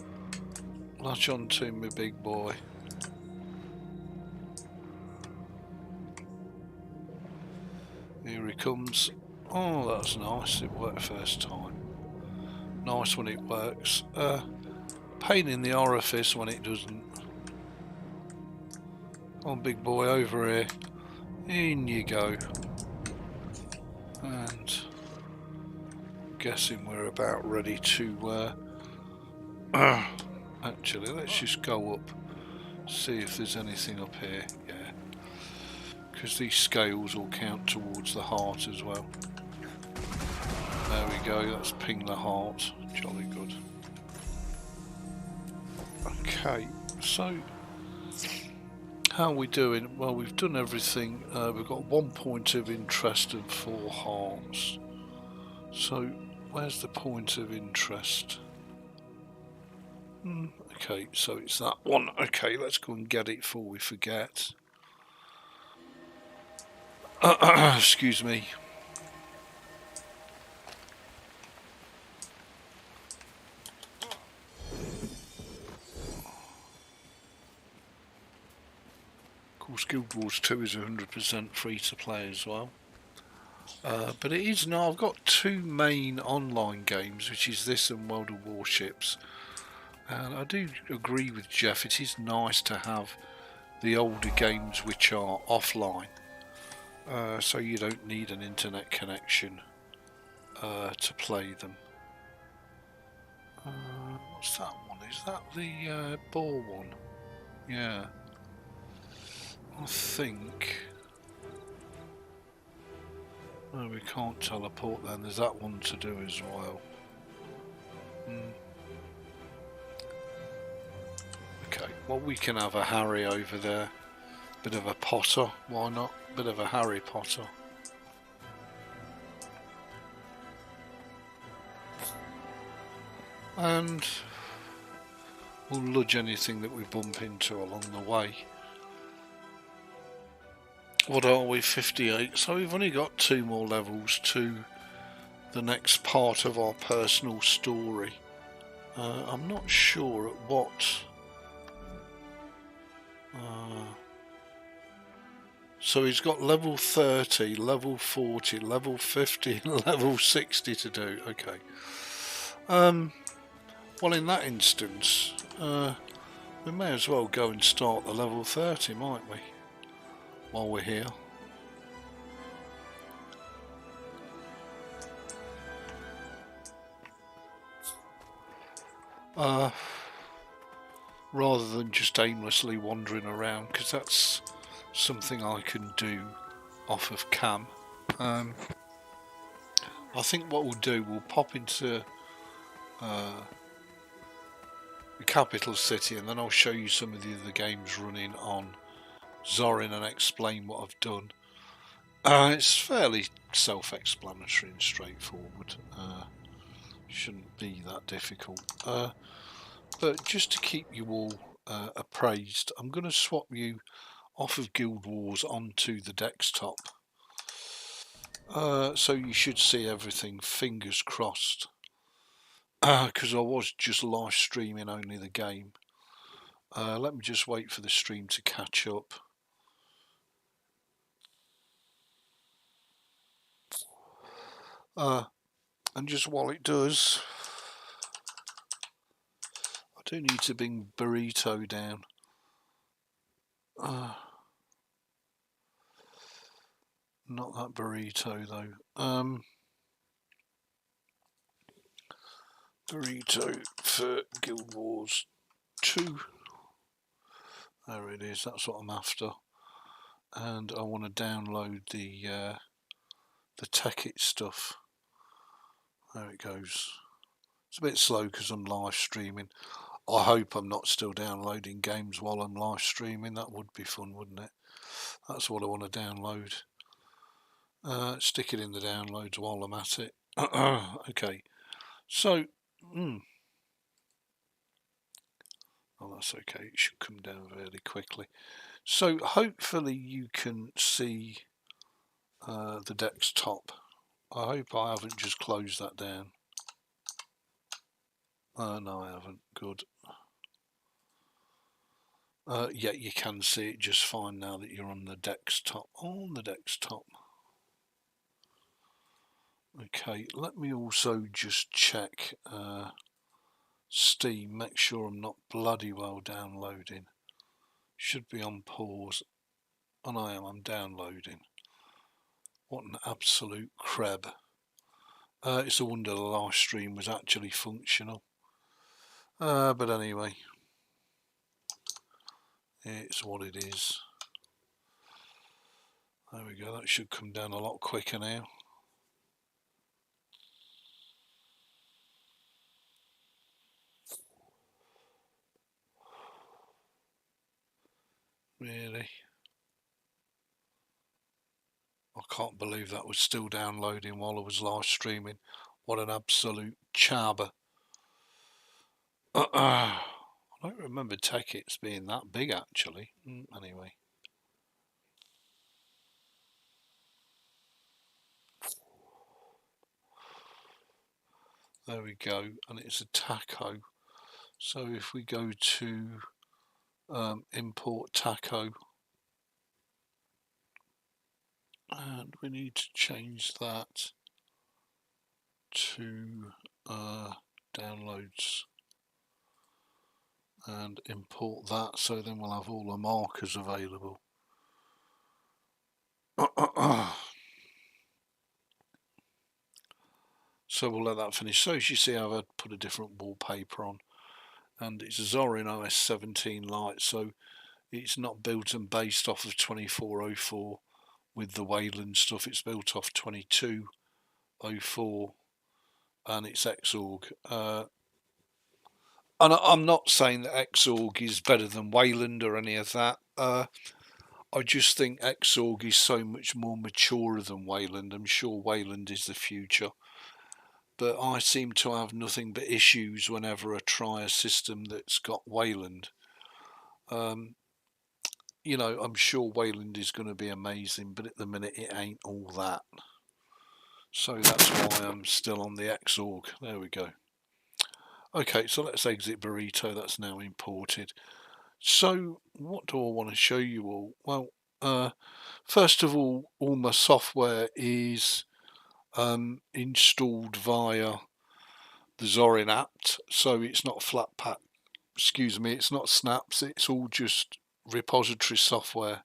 Latch onto me, big boy. Here he comes. Oh, that's nice. It worked first time. Nice when it works. Pain in the orifice when it doesn't. Come on, big boy, over here. In you go. And guessing we're about ready to actually let's just go up, see if there's anything up here. Yeah, because these scales will count towards the heart as well. There we go, let's ping the heart. Jolly good. Okay, so how are we doing? Well, we've done everything. We've got 1 point of interest and 4 hearts. So where's the point of interest? Okay, so it's that one. Okay, let's go and get it before we forget. Excuse me. Of course, Guild Wars 2 is 100% free to play as well. But it is now, I've got 2 main online games, which is this and World of Warships. And I do agree with Jeff, it is nice to have the older games which are offline. So you don't need an internet connection to play them. What's that one? Is that the boar one? Yeah. I think... No, we can't teleport then, there's that one to do as well. Okay, well we can have a Harry over there. Bit of a Potter, why not? Bit of a Harry Potter. And we'll ludge anything that we bump into along the way. What are we, 58? So we've only got 2 more levels to the next part of our personal story. I'm not sure at what... so he's got level 30, level 40, level 50 and level 60 to do. Okay. Well, in that instance, we may as well go and start the level 30, might we? While we're here. Rather than just aimlessly wandering around, because that's something I can do off of cam. I think what we'll do, we'll pop into the capital city and then I'll show you some of the other games running on Zorin and explain what I've done. It's fairly self-explanatory and straightforward. Shouldn't be that difficult. But just to keep you all appraised, I'm going to swap you off of Guild Wars onto the desktop. So you should see everything, fingers crossed. Because I was just live streaming only the game. Let me just wait for the stream to catch up. And just while it does, I do need to bring Burrito down. Not that Burrito though. Burrito for Guild Wars 2. There it is, that's what I'm after. And I want to download the Tekkit stuff. There it goes. It's a bit slow because I'm live streaming. I hope I'm not still downloading games while I'm live streaming. That would be fun, wouldn't it? That's what I want to download. Stick it in the downloads while I'm at it. Okay, so oh, that's okay, it should come down fairly quickly. So hopefully you can see the desktop. I hope I haven't just closed that down. No, I haven't. Good. Yeah, you can see it just fine now that you're on the desktop. On the desktop. Okay, let me also just check Steam, make sure I'm not bloody well downloading. Should be on pause, and I am. I'm downloading. What an absolute crab. It's a wonder the live stream was actually functional. But anyway, it's what it is. There we go, that should come down a lot quicker now. Really? I can't believe that was still downloading while I was live streaming. What an absolute chabber. I don't remember Tekkits being that big actually. Anyway. There we go, and it's a taco. So if we go to import taco, and we need to change that to downloads and import that, so then we'll have all the markers available. So we'll let that finish. So as you see, I've put a different wallpaper on, and it's a ZorinOS 17 Lite, so it's not built and based off of 2404 with the Wayland stuff. It's built off 2204 and it's Xorg. And I'm not saying that Xorg is better than Wayland or any of that. I just think Xorg is so much more mature than Wayland. I'm sure Wayland is the future, but I seem to have nothing but issues whenever I try a system that's got Wayland. You know, I'm sure Wayland is going to be amazing, but at the minute it ain't all that. So that's why I'm still on the Xorg. There we go. Okay, so let's exit Burrito. That's now imported. So what do I want to show you all? Well, first of all my software is installed via the Zorin app, so it's not Flatpak. Excuse me, it's not snaps. It's all just repository software.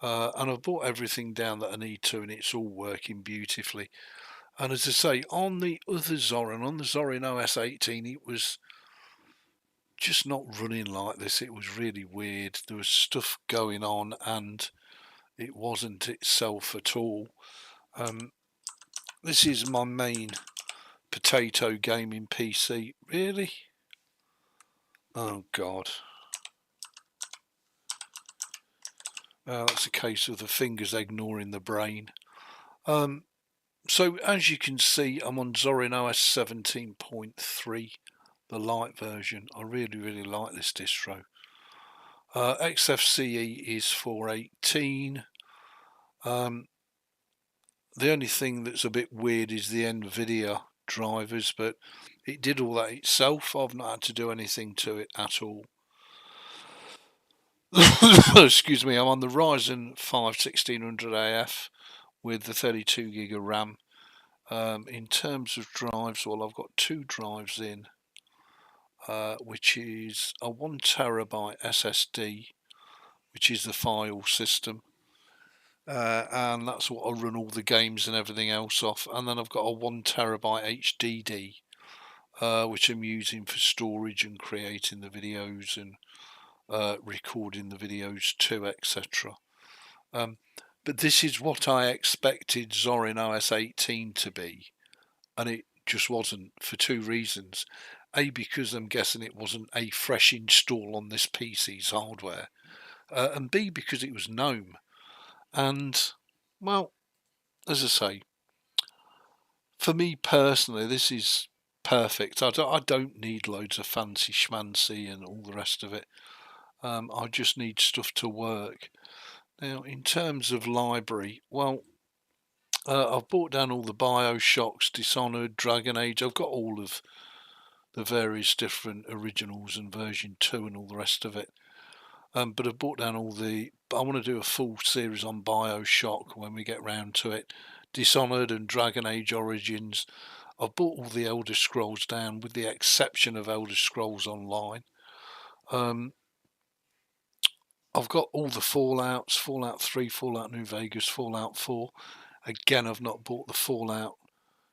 And I've brought everything down that I need to, and it's all working beautifully. And as I say, on the other Zorin, on the ZorinOS 18, it was just not running like this. It was really weird. There was stuff going on, and it wasn't itself at all. This is my main potato gaming PC. Really? Oh God. That's a case of the fingers ignoring the brain. So as you can see, I'm on ZorinOS 17.3, the light version. I really like this distro. XFCE is 418. The only thing that's a bit weird is the NVIDIA drivers, but it did all that itself. I've not had to do anything to it at all. Excuse me, I'm on the Ryzen 5 1600AF with the 32 gig of RAM. In terms of drives, well, I've got 2 drives in, which is a 1 terabyte SSD, which is the file system, and that's what I run all the games and everything else off. And then I've got a 1 terabyte HDD, which I'm using for storage and creating the videos and recording the videos too, etc. But this is what I expected ZorinOS 18 to be, and it just wasn't, for 2 reasons. A, because I'm guessing it wasn't a fresh install on this PC's hardware, and B, because it was GNOME. And, well, as I say, for me personally, this is perfect. I don't need loads of fancy schmancy and all the rest of it. I just need stuff to work. Now, in terms of library, well, I've brought down all the Bioshocks, Dishonored, Dragon Age. I've got all of the various different originals and version 2 and all the rest of it. But I've brought down all the... I want to do a full series on Bioshock when we get round to it. Dishonored and Dragon Age Origins. I've brought all the Elder Scrolls down, with the exception of Elder Scrolls Online. I've got all the Fallouts, Fallout 3, Fallout New Vegas, Fallout 4. Again, I've not bought the Fallout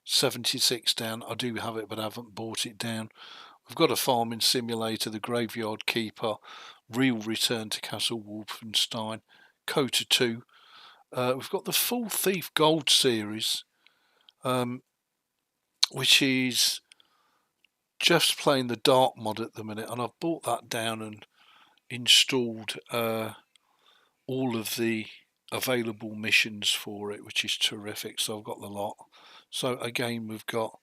76 down. I do have it, but I haven't bought it down. We've got a farming simulator, the Graveyard Keeper, Real Return to Castle Wolfenstein, Coda 2. We've got the Full Thief Gold series, which is just playing the Dark mod at the minute, and I've bought that down and installed all of the available missions for it, which is terrific. So I've got the lot. So again, we've got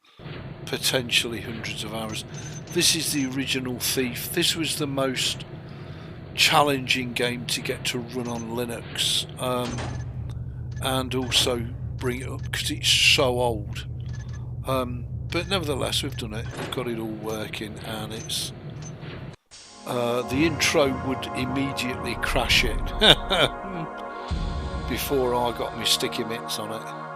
potentially hundreds of hours. This is the original Thief. This was the most challenging game to get to run on Linux, and also bring it up because it's so old. But nevertheless, we've done it. We've got it all working, and it's the intro would immediately crash it before I got my sticky mitts on it.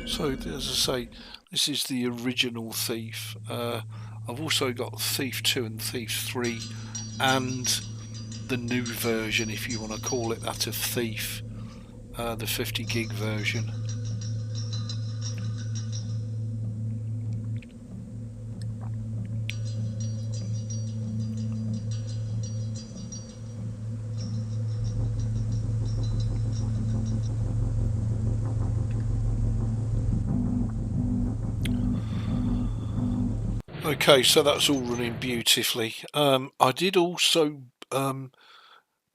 So as I say, this is the original Thief. I've also got Thief 2 and Thief 3 and the new version, if you want to call it that, of Thief, the 50 gig version. Okay, so that's all running beautifully. I did also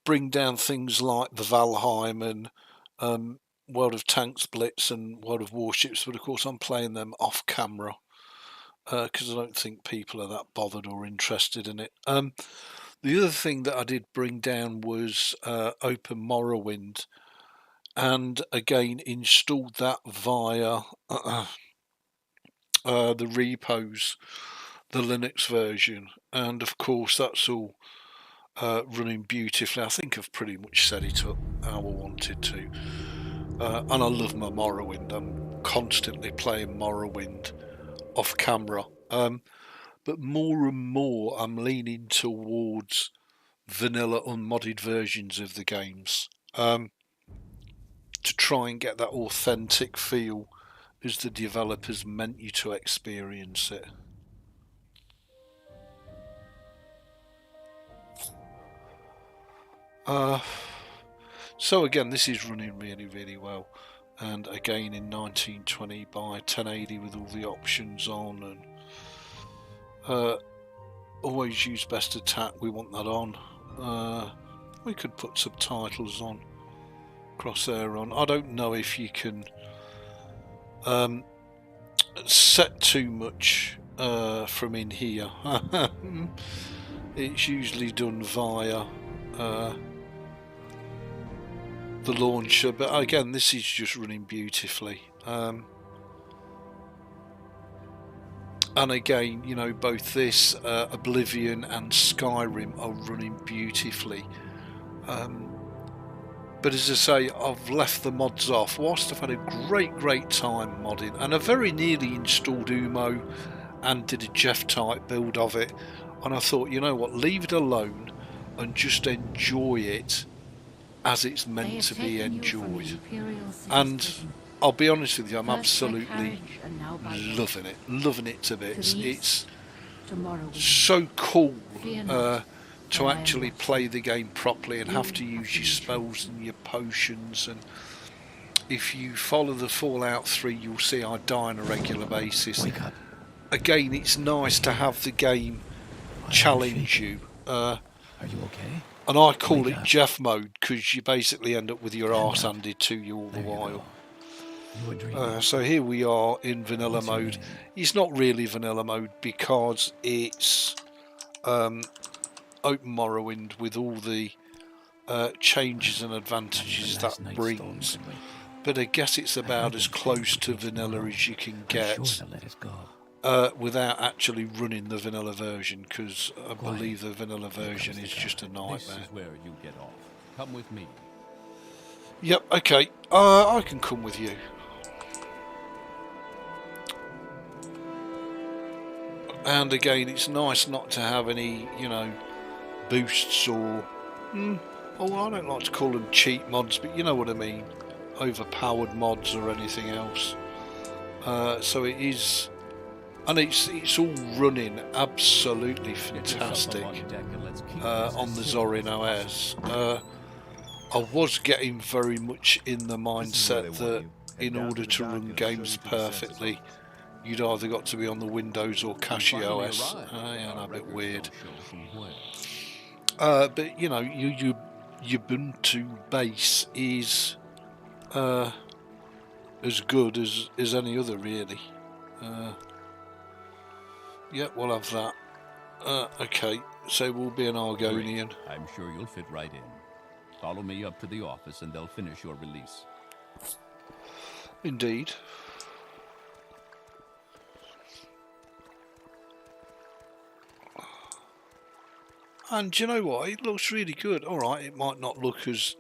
bring down things like the Valheim and World.Tanks Blitz and World of Warships, but of course I'm playing them off camera because I don't think people are that bothered or interested in it. The other thing that I did bring down was Open Morrowind, and again installed that via the repos, the Linux version, and of course that's all running beautifully. I think I've pretty much set it up how I wanted to, and I love my Morrowind. I'm constantly playing Morrowind off camera, but more and more I'm leaning towards vanilla unmodded versions of the games, to try and get that authentic feel as the developers meant you to experience it. So again, this is running really well, and again in 1920 by 1080 with all the options on, Always use best attack, we want that on. We could put subtitles on, crosshair on. I don't know if you can set too much from in here. It's usually done via the launcher, but again, this is just running beautifully. And again, you know, both this Oblivion and Skyrim are running beautifully. But as I say, I've left the mods off. Whilst I've had a great time modding, and I very nearly installed Umo and did a Jeff type build of it, and I thought, you know what, leave it alone and just enjoy it as it's meant to be enjoyed. And I'll be honest with you, I'm absolutely loving it to bits. It's so cool to actually play the game properly and have to use your spells and your potions. And if you follow the Fallout 3, you'll see I die on a regular basis. Again, it's nice to have the game challenge you. Are you okay? And I call it Jeff mode because you basically end up with your arse handed to you all the while. So here we are in vanilla mode. It's not really vanilla mode because it's open Morrowind with all the changes and advantages that brings. But I guess it's about as close to vanilla as you can get without actually running the vanilla version, because I believe the vanilla version is just a nightmare. This is where you get off. Come with me. Yep, okay. I can come with you. And again, it's nice not to have any, you know, boosts or... oh, I don't like to call them cheat mods, but you know what I mean. Overpowered mods or anything else. So it is... And it's all running absolutely fantastic on the ZorinOS. I was getting very much in the mindset that in order to run games perfectly, you'd either got to be on the Windows or CachyOS. Yeah, a bit weird. But you know, your Ubuntu base is as good as any other, really. Yeah, we'll have that. Okay, so we'll be an Argonian. I'm sure you'll fit right in. Follow me up to the office and they'll finish your release. Indeed. And you know what? It looks really good. Alright, it might not look as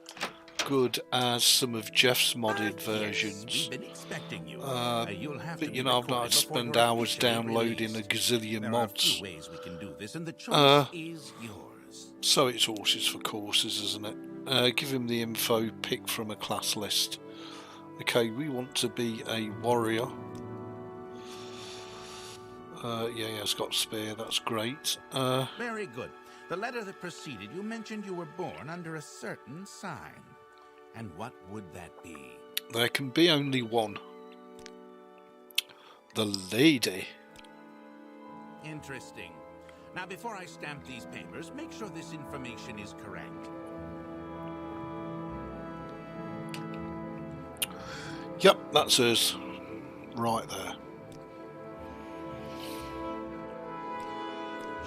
good as some of Jeff's modded versions. But you know, I've not had to spend hours downloading a gazillion mods. So it's horses for courses, isn't it? Give him the info, pick from a class list. Okay, we want to be a warrior. Yeah, it's got spear, that's great. Very good. The letter that preceded you mentioned you were born under a certain sign. And what would that be? There can be only one. The lady. Interesting. Now, before I stamp these papers, make sure this information is correct. Yep, that's us. Right there.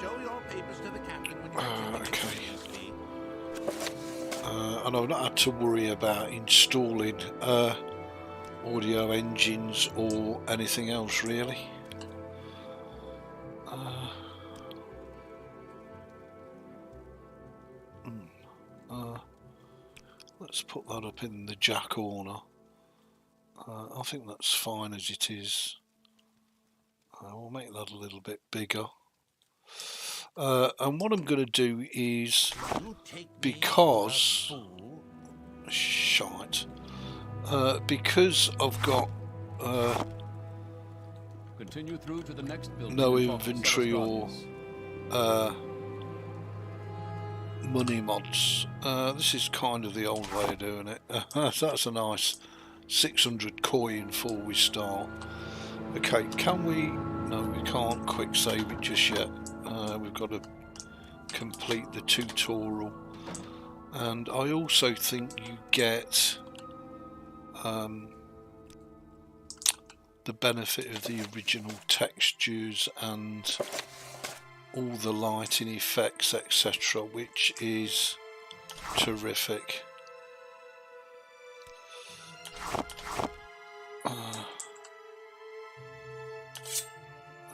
Show your papers to the captain when you're okay. And I've not had to worry about installing audio engines or anything else, really. Let's put that up in the jack corner. I think that's fine as it is. We'll make that a little bit bigger. And what I'm going to do is, because I've got continue through to the next building, no inventory or money mods. This is kind of the old way of doing it. That's a nice 600 coin before we start. Okay, can we... No, we we can't quick save it just yet. We've got to complete the tutorial, and I also think you get the benefit of the original textures and all the lighting effects, etc., which is terrific.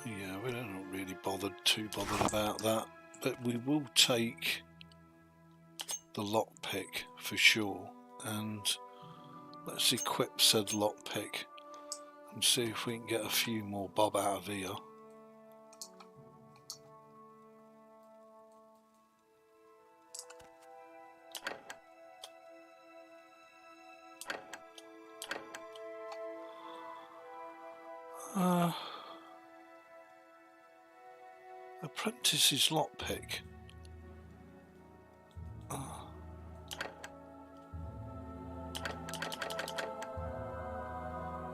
Yeah, we're not really too bothered about that, but we will take the lockpick for sure, and let's equip said lockpick and see if we can get a few more bob out of here. Apprentice's lockpick.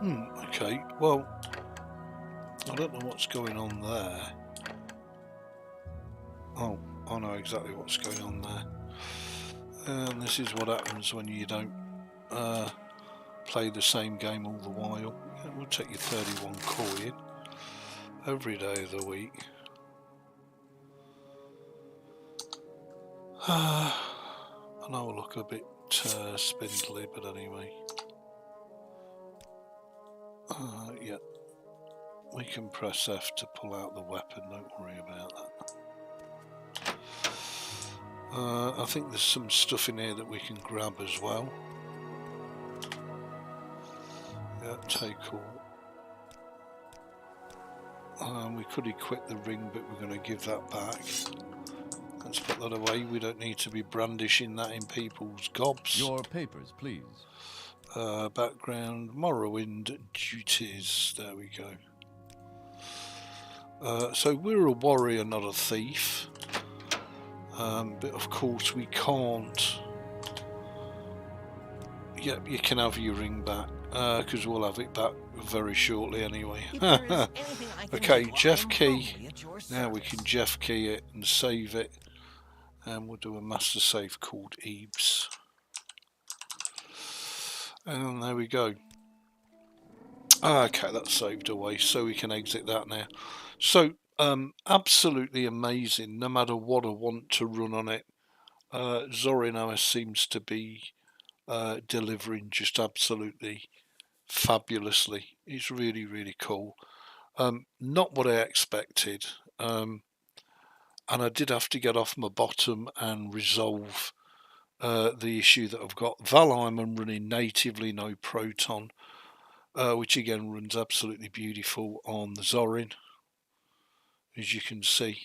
Okay, well, I don't know what's going on there. Oh, I know exactly what's going on there. And this is what happens when you don't play the same game all the while. It will take you 31 coin every day of the week. I know I look a bit spindly, but anyway. Yeah, we can press F to pull out the weapon, don't worry about that. I think there's some stuff in here that we can grab as well. Yeah, take all. We could equip the ring, but we're going to give that back. Let's put that away. We don't need to be brandishing that in people's gobs. Your papers, please. Background, Morrowind duties. There we go. So we're a warrior, not a thief. But of course we can't. Yep, you can have your ring back, because we'll have it back very shortly anyway. Okay, Jeff key. Now we can Jeff key it and save it, and we'll do a master save called Ebeez. And there we go. Okay, that's saved away, so we can exit that now. So absolutely amazing. No matter what I want to run on it, ZorinOS seems to be delivering just absolutely fabulously. It's really, really cool. Not what I expected, and I did have to get off my bottom and resolve the issue that I've got. Valheim running natively, no Proton, which again runs absolutely beautiful on the Zorin, as you can see.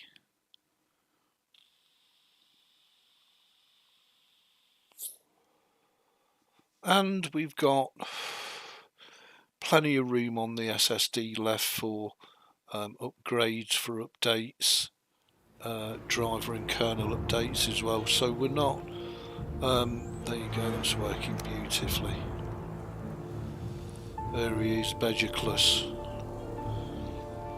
And we've got plenty of room on the SSD left for upgrades, for updates, driver and kernel updates as well. So we're not, there you go, that's working beautifully. There he is, Begiclus.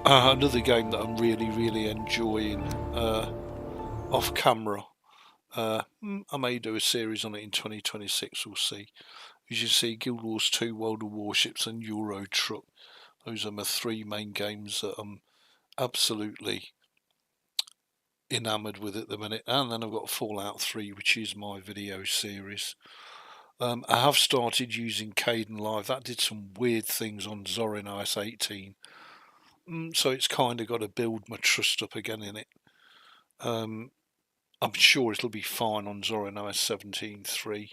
Another game that I'm really, really enjoying off camera. I may do a series on it in 2026, we'll see. As you see, Guild Wars 2, World of Warships and Euro Truck. Those are my three main games that I'm absolutely enamoured with at the minute. And then I've got Fallout 3, which is my video series. I have started using Kdenlive. That did some weird things on ZorinOS 18. So it's kind of got to build my trust up again in it. I'm sure it'll be fine on ZorinOS 17.3.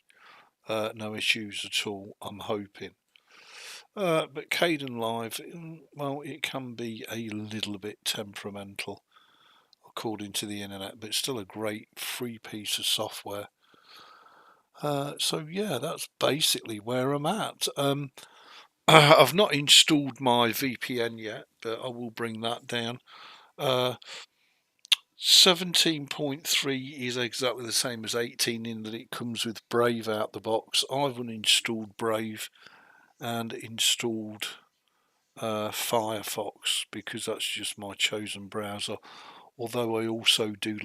No issues at all, I'm hoping. But Kdenlive, well, it can be a little bit temperamental, according to the internet, but it's still a great free piece of software. So yeah, that's basically where I'm at. I've not installed my VPN yet, but I will bring that down. 17.3 is exactly the same as 18 in that it comes with Brave out the box. I've uninstalled Brave and installed Firefox, because that's just my chosen browser, although I also do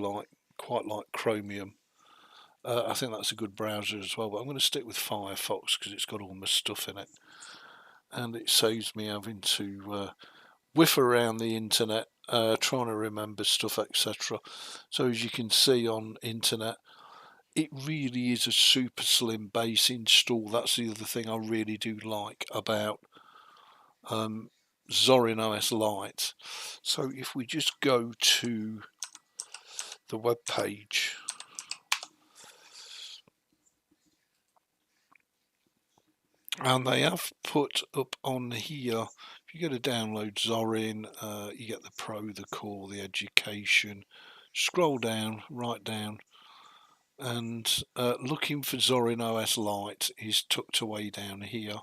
quite like Chromium. I think that's a good browser as well, but I'm going to stick with Firefox because it's got all my stuff in it, and it saves me having to whiff around the internet trying to remember stuff, etc. So as you can see on internet, it really is a super slim base install. That's the other thing I really do like about ZorinOS Lite. So if we just go to the web page, and they have put up on here, if you go to download Zorin, you get the Pro, the Core, the Education. Scroll down, right down, and looking for ZorinOS Lite is tucked away down here.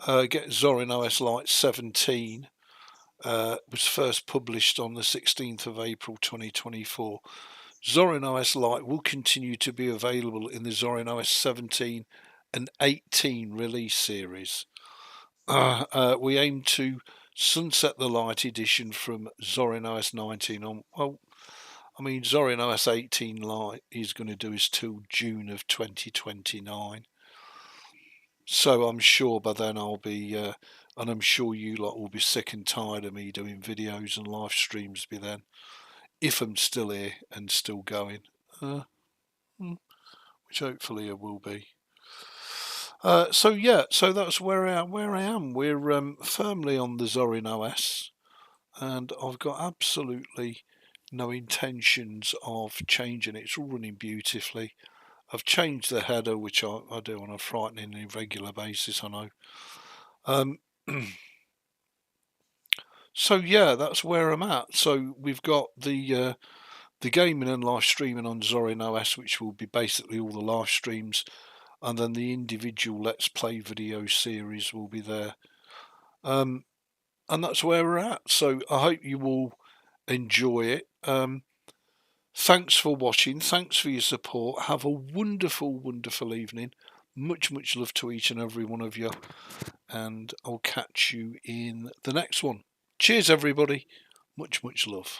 Get ZorinOS Lite 17. Was first published on the 16th of April 2024. ZorinOS Lite will continue to be available in the ZorinOS 17 and 18 release series. We aim to sunset the Lite edition from ZorinOS 19 on. Well, I mean, ZorinOS 18 Lite is going to do is till June of 2029. So I'm sure by then I'll be, and I'm sure you lot will be sick and tired of me doing videos and live streams by then, if I'm still here and still going, which hopefully I will be. So yeah, so that's where I am. We're firmly on the ZorinOS, and I've got absolutely no intentions of changing it. It's all running beautifully. I've changed the header, which I do on a frighteningly regular basis, I know. So yeah, that's where I'm at. So we've got the gaming and live streaming on ZorinOS, which will be basically all the live streams, and then the individual Let's Play video series will be there. And that's where we're at. So I hope you all enjoy it. Thanks for watching. Thanks for your support. Have a wonderful, wonderful evening. Much, much love to each and every one of you. And I'll catch you in the next one. Cheers, everybody. Much, much love.